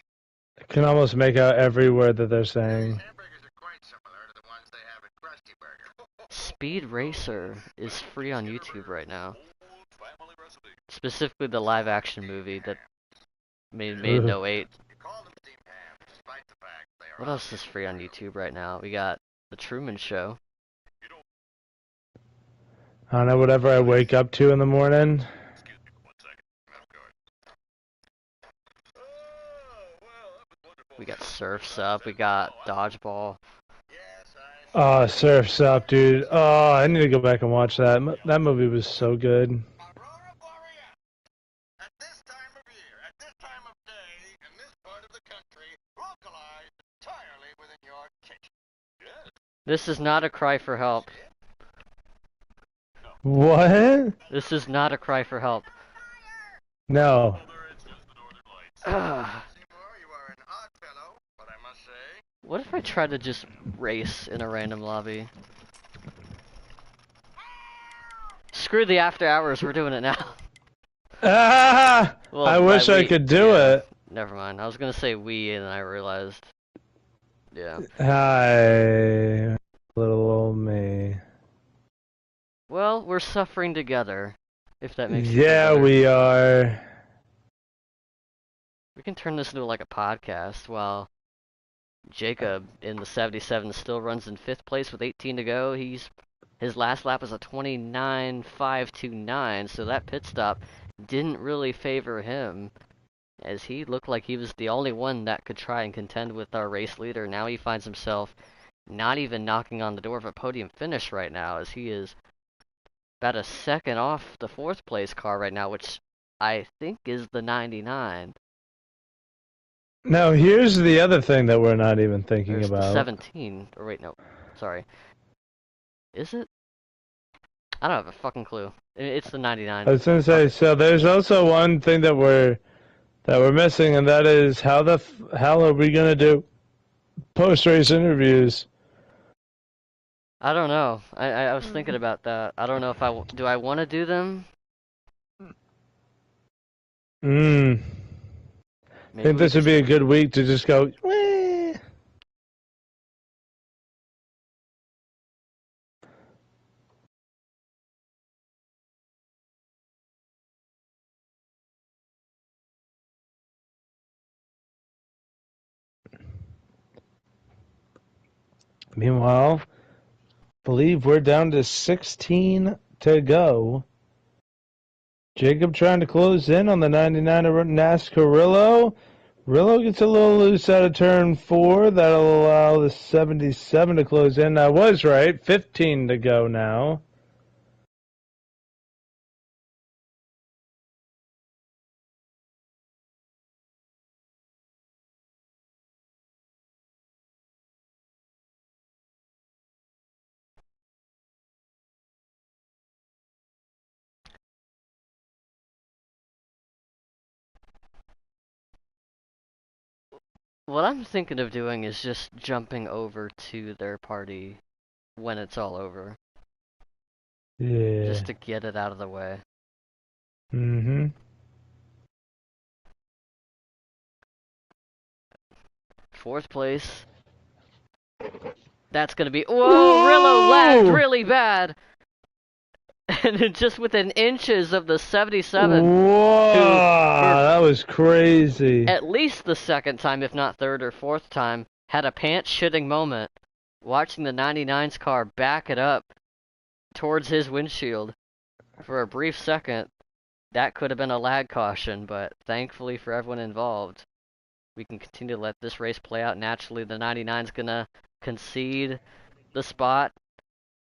S2: can almost make out every word that they're saying.
S3: Hamburgers are quite similar to the ones they have at Krusty Burger.
S1: Speed Racer is free on YouTube right now.
S3: Old family recipe.
S1: Specifically the live action movie that made in '08.
S3: You call them steamed ham, despite the fact they are.
S1: What else is free on YouTube right now? We got The Truman Show.
S2: I don't know, whatever I wake up to in the morning.
S3: Excuse me for 1 second. Of course. Oh, well, that was wonderful.
S1: We got Surf's Up. We got Dodgeball.
S3: Yes,
S2: Oh, Surf's Up, dude. Oh, I need to go back and watch that. That movie was so good.
S3: Aurora Borealis. At this time of year, at this time of day, in this part of the country, localized entirely within your kitchen. Yes.
S1: This is not a cry for help.
S2: What?
S1: This is not a cry for help.
S2: No.
S3: Seymour, you are an odd fellow, but I must say.
S1: What if I try to just race in a random lobby? Screw the after hours, we're doing it now.
S2: Ah!
S1: Well,
S2: I wish I could do it.
S1: Never mind. I was gonna say we, and then I realized. Yeah.
S2: Hi, little old me.
S1: Well, we're suffering together, if that makes sense.
S2: Yeah, we are.
S1: We can turn this into like a podcast while Jacob in the 77 still runs in 5th place with 18 to go. His last lap was a 29.529, so that pit stop didn't really favor him, as he looked like he was the only one that could try and contend with our race leader. Now he finds himself not even knocking on the door of a podium finish right now, as he is about a second off the 4th place car right now, which I think is the 99.
S2: Now, here's the other thing that we're not even thinking
S1: There's
S2: about.
S1: the 17, or wait, no, sorry. Is it? I don't have a fucking clue. It's the 99.
S2: I was gonna say, so there's also one thing that we're missing, and that is how are we gonna do post-race interviews?
S1: I don't know. I was thinking about that. I don't know if do I want to do them?
S2: I
S1: Maybe
S2: think
S1: we
S2: this would
S1: just
S2: be a good week to just go. Weh. Meanwhile, believe we're down to 16 to go. Jacob trying to close in on the 99 of NASCARillo. Rillo gets a little loose out of turn 4. That'll allow the 77 to close in. I was right. 15 to go now.
S1: what I'm thinking of doing is just jumping over to their party when it's all over, just
S2: Yeah.
S1: to get it out of the way.
S2: Mm-hmm.
S1: Fourth place. That's gonna be. Whoa, Rillo lagged
S2: Whoa!
S1: really bad. And then just within inches of the 77, who, for
S2: Whoa! That was crazy.
S1: at least the second time, if not third or fourth time, had a pants shitting moment watching the 99's car back it up towards his windshield for a brief second. That could have been a lag caution, but thankfully for everyone involved, we can continue to let this race play out naturally. The 99's gonna concede the spot,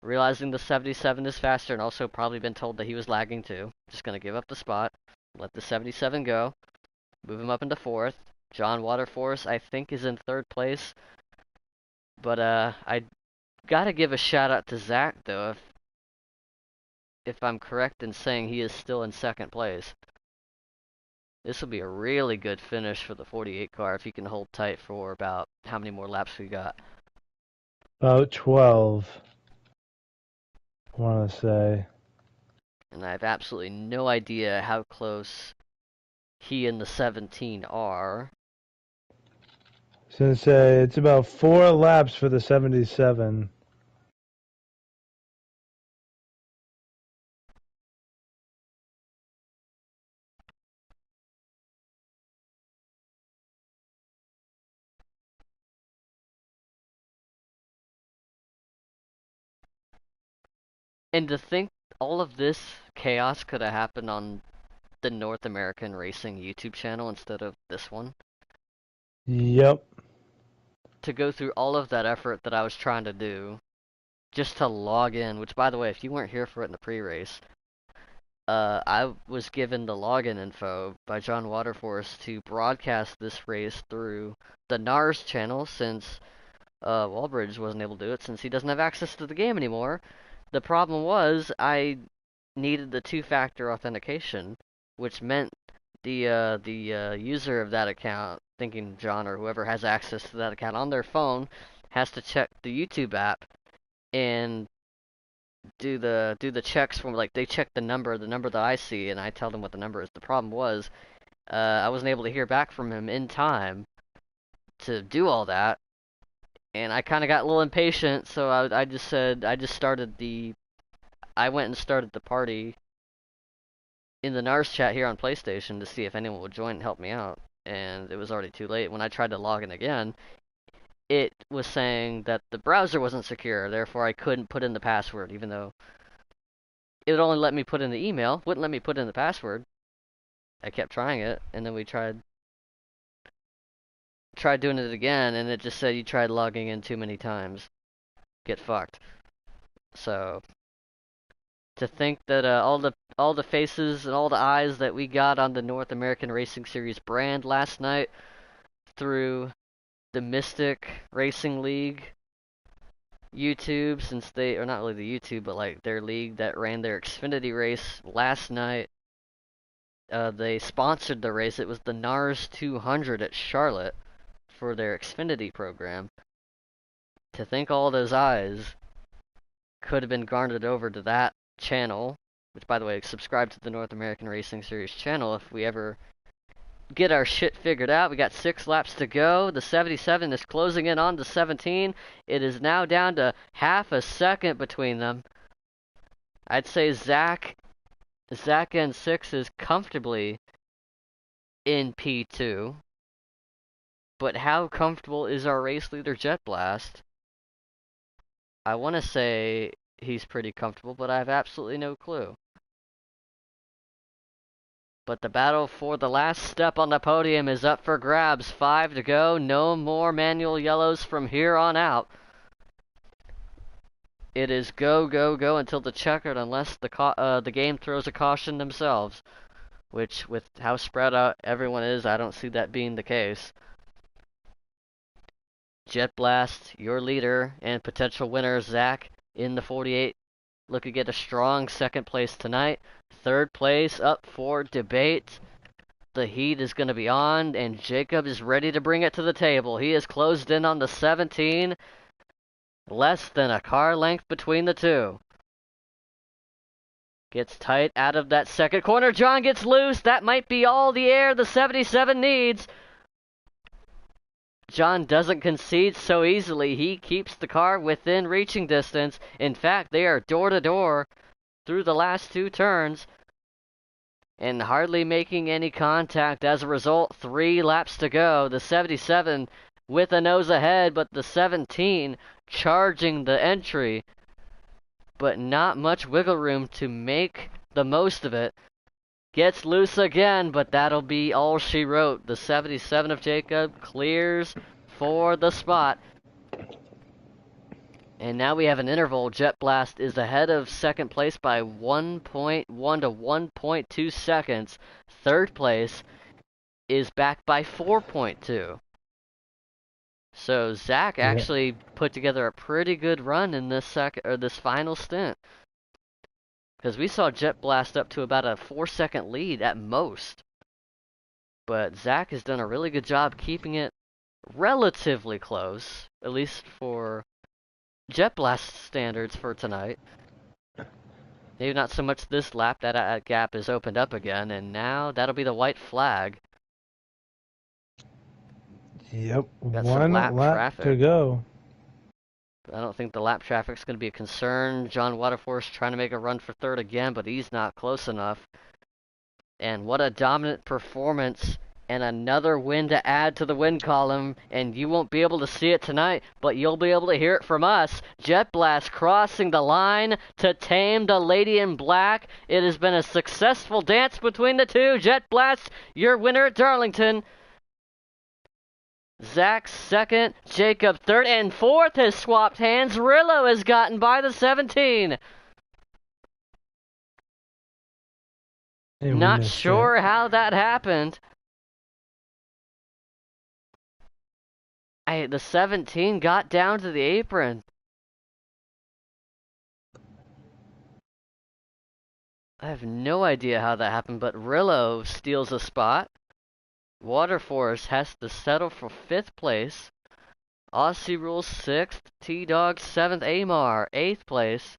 S1: realizing the 77 is faster, and also probably been told that he was lagging too. Just gonna give up the spot, let the 77 go, move him up into fourth. John Waterforce, I think, is in third place, but I gotta give a shout out to Zach though, if I'm correct in saying he is still in second place. This will be a really good finish for the 48 car if he can hold tight for about how many more laps we got.
S2: About 12, I want to say.
S1: And I have absolutely no idea how close he and the 17 are.
S2: I was going to say it's about 4 laps for the 77.
S1: And to think all of this chaos could have happened on the North American Racing YouTube channel instead of this one.
S2: Yep.
S1: To go through all of that effort that I was trying to do just to log in, which by the way, if you weren't here for it in the pre-race, I was given the login info by John Waterforce to broadcast this race through the NARS channel since Walbridge wasn't able to do it since he doesn't have access to the game anymore. The problem was I needed the two-factor authentication, which meant the user of that account, thinking John or whoever has access to that account on their phone, has to check the YouTube app and do the checks from, like, they check the number that I see, and I tell them what the number is. The problem was I wasn't able to hear back from him in time to do all that, and I kind of got a little impatient, so I just said I went and started the party in the NARS chat here on PlayStation to see if anyone would join and help me out, and it was already too late. When I tried to log in again, it was saying that the browser wasn't secure, therefore I couldn't put in the password, even though it would only let me put in the email, wouldn't let me put in the password. I kept trying it, and then we tried doing it again, and it just said you tried logging in too many times. Get fucked. So to think that all the faces and all the eyes that we got on the North American Racing Series brand last night through the Mystic Racing League YouTube, since they, or not really the YouTube, but like their league that ran their Xfinity race last night. They sponsored the race. It was the NARS 200 at Charlotte for their Xfinity program. To think all those eyes could have been garnered over to that channel, which, by the way, subscribe to the North American Racing Series channel if we ever get our shit figured out. We got 6 laps to go. The 77 is closing in on the 17. It is now down to half a second between them. I'd say Zach and 6 is comfortably in P2. But how comfortable is our race leader, Jet Blast? I want to say he's pretty comfortable, but I have absolutely no clue. But the battle for the last step on the podium is up for grabs. 5 to go. No more manual yellows from here on out. It is go, go, go until the checkered, unless the game throws a caution themselves. Which, with how spread out everyone is, I don't see that being the case. Jet Blast, your leader and potential winner, Zach, in the 48. Looking to get a strong second place tonight. Third place up for debate. The heat is going to be on, and Jacob is ready to bring it to the table. He is closed in on the 17. Less than a car length between the two. Gets tight out of that second corner. John gets loose. That might be all the air the 77 needs. John doesn't concede so easily. He keeps the car within reaching distance. In fact, they are door to door through the last 2 turns and hardly making any contact. As a result, 3 laps to go. The 77 with a nose ahead, but the 17 charging the entry. But not much wiggle room to make the most of it. Gets loose again, but that'll be all she wrote. The 77 of Jacob clears for the spot. And now we have an interval. Jet Blast is ahead of second place by 1.1 to 1.2 seconds. Third place is back by 4.2. So Zach actually put together a pretty good run in this final stint. Because we saw Jet Blast up to about a 4-second lead at most. But Zach has done a really good job keeping it relatively close, at least for Jet Blast standards for tonight. Maybe not so much this lap. That gap is opened up again, and now that'll be the white flag.
S2: Yep,
S1: Got
S2: one lap to go.
S1: I don't think the lap traffic's going to be a concern. John Waterforce trying to make a run for third again, but he's not close enough. And what a dominant performance, and another win to add to the win column. And you won't be able to see it tonight, but you'll be able to hear it from us. Jet Blast crossing the line to tame the lady in black. It has been a successful dance between the two. Jet Blast, your winner at Darlington. Zach second, Jacob third, and fourth has swapped hands. Rillo has gotten by the 17. Not sure how that happened. The 17 got down to the apron. I have no idea how that happened, but Rillo steals a spot. Waterforce has to settle for 5th place. Aussie Rules 6th. T-Dog 7th. Amar 8th place.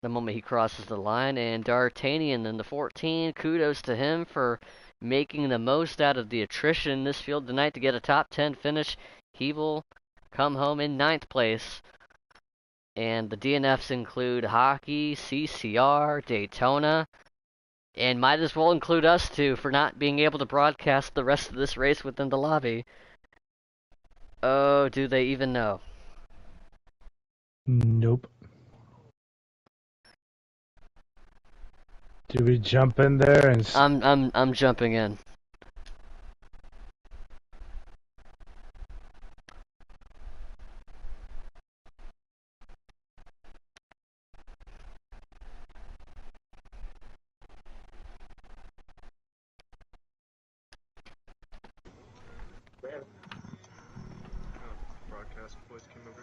S1: The moment he crosses the line. And D'Artagnan in the 14. Kudos to him for making the most out of the attrition in this field tonight to get a top 10 finish. He will come home in 9th place. And the DNFs include Hockey, CCR, Daytona, and might as well include us too for not being able to broadcast the rest of this race within the lobby. Oh, do they even know?
S2: Nope. Do we jump in there and...
S1: I'm jumping in.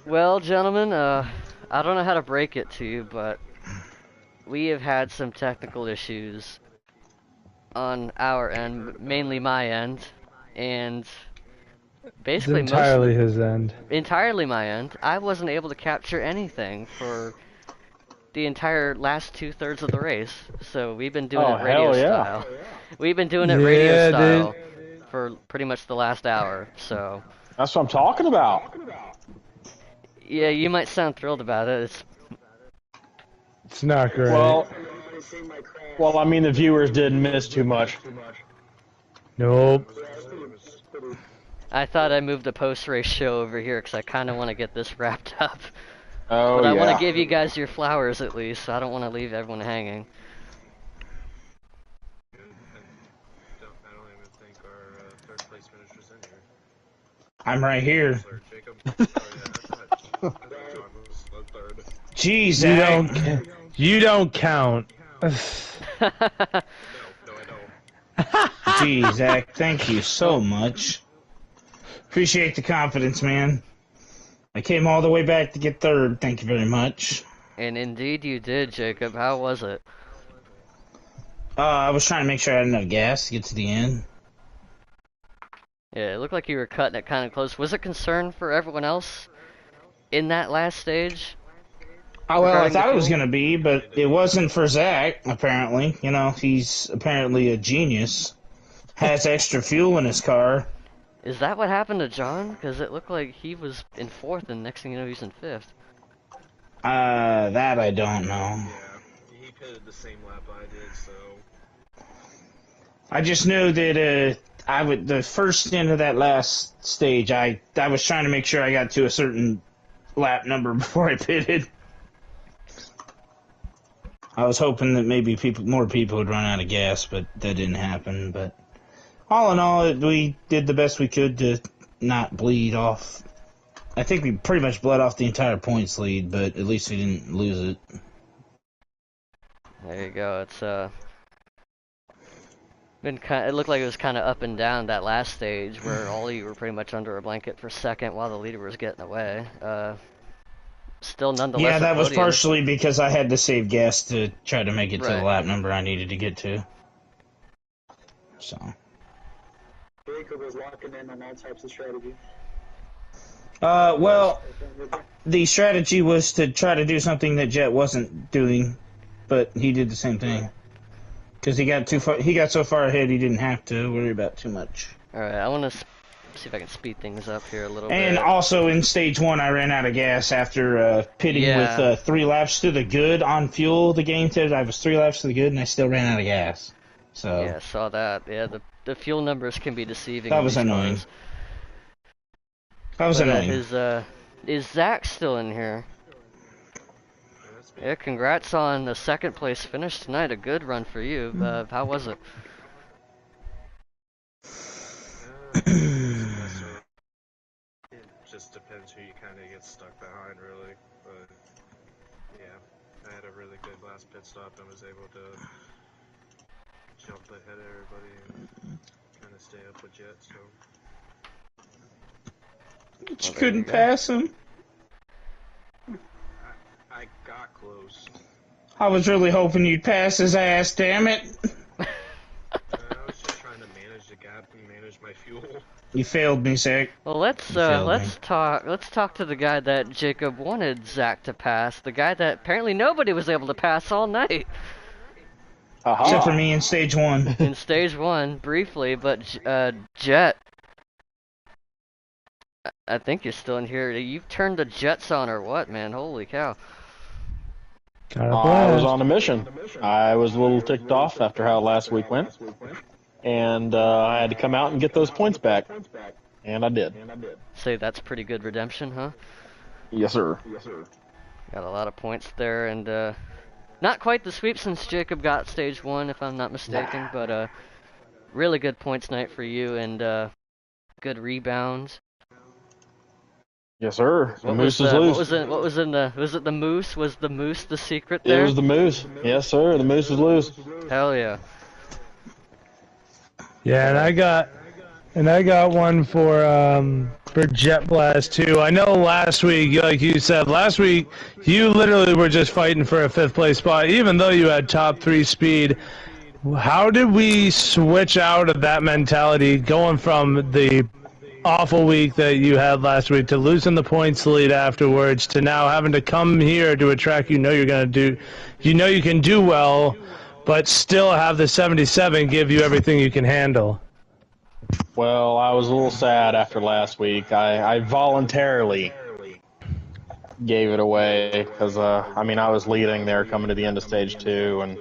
S1: Well, gentlemen, I don't know how to break it to you, but we have had some technical issues on our end, mainly my end, and
S2: It's
S1: basically
S2: entirely his end.
S1: entirely my end. I wasn't able to capture anything for the entire last 2/3 of the race. So we've been doing
S4: Oh,
S1: it radio
S4: hell yeah.
S1: style. We've been doing it radio
S2: Yeah, dude.
S1: style for pretty much the last hour. So
S4: That's what I'm talking about.
S1: yeah, you might sound thrilled about it.
S2: It's not great.
S4: Well, I mean, the viewers didn't miss too much.
S2: Nope.
S1: I thought I moved the post-race show over here because I kind of want to get this wrapped up.
S4: Oh,
S1: But I
S4: yeah.
S1: want to give you guys your flowers at least. So I don't want to leave everyone hanging.
S5: I don't even think our third place finisher's in here.
S6: I'm right here.
S5: Or Jacob. Oh, yeah. John was the third.
S6: Jeez,
S2: You
S6: Zach.
S2: you don't count.
S5: No, I don't.
S6: Geez, Zach, thank you so much. Appreciate the confidence, man. I came all the way back to get third. Thank you very much.
S1: And indeed you did, Jacob. How was it?
S6: I was trying to make sure I had enough gas to get to the end.
S1: Yeah, it looked like you were cutting it kind of close. Was it concern for everyone else in that last stage?
S6: Oh, well, I
S1: Regarding the
S6: thought it was
S1: fuel?
S6: going to be, but it wasn't for Zach, apparently. You know, he's apparently a genius. Has extra fuel in his car.
S1: Is that what happened to John? Because it looked like he was in 4th, and next thing you know, he's in 5th.
S6: That I don't know.
S5: Yeah, he pitted the same lap I did, so.
S6: I just know that the first end of that last stage, I was trying to make sure I got to a certain lap number before I pitted. I was hoping that maybe more people would run out of gas, but that didn't happen. But all in all, we did the best we could to not bleed off. I think we pretty much bled off the entire points lead, but at least we didn't lose it.
S1: There you go. It's been kind. It looked like it was kind of up and down that last stage, where all of you were pretty much under a blanket for second, while the leader was getting away. Still, nonetheless.
S6: Yeah, that
S1: a
S6: was
S1: podium.
S6: partially because I had to save gas to try to make it to the
S1: Right.
S6: lap number I needed to get to. So.
S7: Jacob was locking in on all types of strategy.
S6: Well, the strategy was to try to do something that Jet wasn't doing, but he did the same thing. Because he got too far. He got so far ahead, he didn't have to worry about too much.
S1: All right, I want to see if I can speed things up here a little
S6: And
S1: bit.
S6: also in stage 1, I ran out of gas after pitting
S1: Yeah.
S6: with 3 laps to the good on fuel. The game said I was 3 laps to the good, and I still ran out of gas. So
S1: Yeah, saw that. Yeah, the fuel numbers can be deceiving.
S6: That
S1: in
S6: was
S1: these
S6: annoying.
S1: cars.
S6: that was
S1: But,
S6: annoying.
S1: is Zach still in here? Yeah, congrats on the 2nd place finish tonight. A good run for you. How was it?
S5: It just depends who you kind of get stuck behind, really. But yeah, I had a really good last pit stop and was able to jump ahead of everybody and kind of stay up with Jet. So
S6: But you
S1: Well, there you
S6: couldn't
S1: go.
S6: pass him.
S5: I got close.
S6: I was really hoping you'd pass his ass, damn it.
S5: I was just trying to manage the gap and manage my fuel.
S6: You failed me, Zach.
S1: Well, let's
S6: You failed me.
S1: talk to the guy that Jacob wanted Zach to pass. The guy that apparently nobody was able to pass all night
S4: Aha.
S6: Except for me in stage 1.
S1: in stage 1, briefly. But Jet, I think you're still in here. You turned the jets on or what, man? Holy cow!
S2: Got a
S4: I was
S2: blast.
S4: on a mission. I was a little ticked off after how last week went, and I had to come out and get those points back, and I did.
S1: Say that's pretty good redemption, huh?
S4: Yes, sir.
S1: Got a lot of points there, and not quite the sweep since Jacob got stage 1, if I'm not mistaken. But really good points night for you, and good rebounds.
S4: Yes, sir. The
S1: What
S4: moose
S1: was
S4: is
S1: the,
S4: loose.
S1: what was in the? Was it the moose? Was the moose the secret
S4: It
S1: there?
S4: was the moose. Yes, sir. The moose is loose.
S1: Hell yeah!
S2: Yeah, and I got one for Jet Blast too. I know last week, like you said, you literally were just fighting for a 5th place spot, even though you had top 3 speed. How did we switch out of that mentality, going from the awful week that you had last week, to losing the points lead afterwards, to now having to come here to a track you know you're going to do, you know you can do well, but still have the 77 give you everything you can handle.
S4: Well, I was a little sad after last week. I voluntarily gave it away because, I mean, I was leading there coming to the end of stage 2 and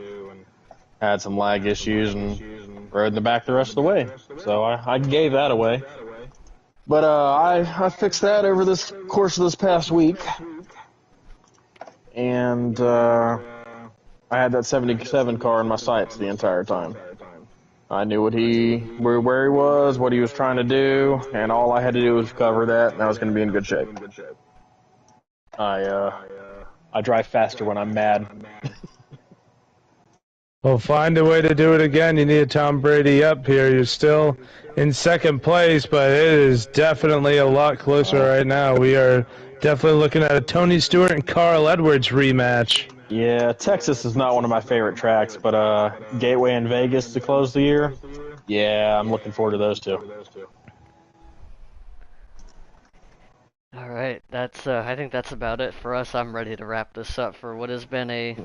S4: had some lag issues and rode in the back the rest of the way. So I gave that away. But I fixed that over this course of this past week. And I had that 77 car in my sights the entire time. I knew where he was, what he was trying to do, and all I had to do was cover that, and I was going to be in good shape. I drive faster when I'm mad.
S2: Well, find a way to do it again. You need a Tom Brady up here. You're still in second place, but it is definitely a lot closer right now. We are definitely looking at a Tony Stewart and Carl Edwards rematch.
S4: Yeah, Texas is not one of my favorite tracks, but Gateway in Vegas to close the year, yeah, I'm looking forward to those two.
S1: All right, that's I think that's about it for us. I'm ready to wrap this up for what has been a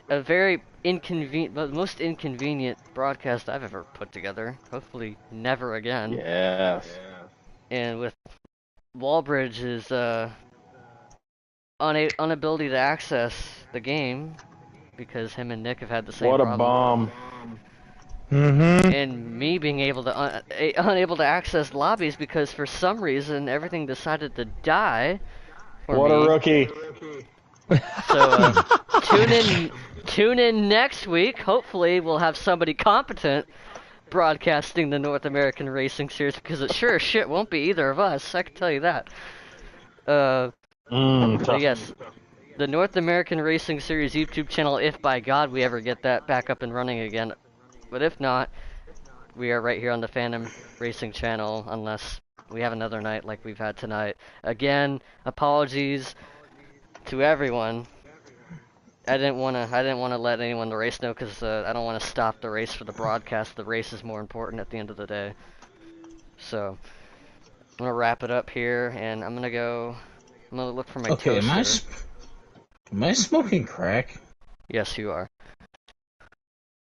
S1: very inconvenient, but most inconvenient broadcast I've ever put together. Hopefully, never again.
S4: Yes.
S1: And with Wallbridge's inability to access the game because him and Nick have had the same
S4: What a
S1: problem.
S4: bomb.
S2: Mm-hmm.
S1: And me being able to unable to access lobbies because for some reason everything decided to die for
S4: What
S1: me.
S4: a rookie.
S1: So tune in next week. Hopefully we'll have somebody competent broadcasting the North American Racing Series because it sure as shit won't be either of us. I can tell you that. So
S4: Tough.
S1: yes, the North American Racing Series YouTube channel, if by God we ever get that back up and running again. But if not, we are right here on the Phantom Racing channel unless we have another night like we've had tonight. Again, apologies to everyone. I didn't want to let anyone in the race know because I don't want to stop the race for the broadcast. The race is more important at the end of the day. So I'm gonna wrap it up here, and I'm gonna look for my
S6: Okay,
S1: toaster.
S6: am I smoking crack?
S1: Yes, you are.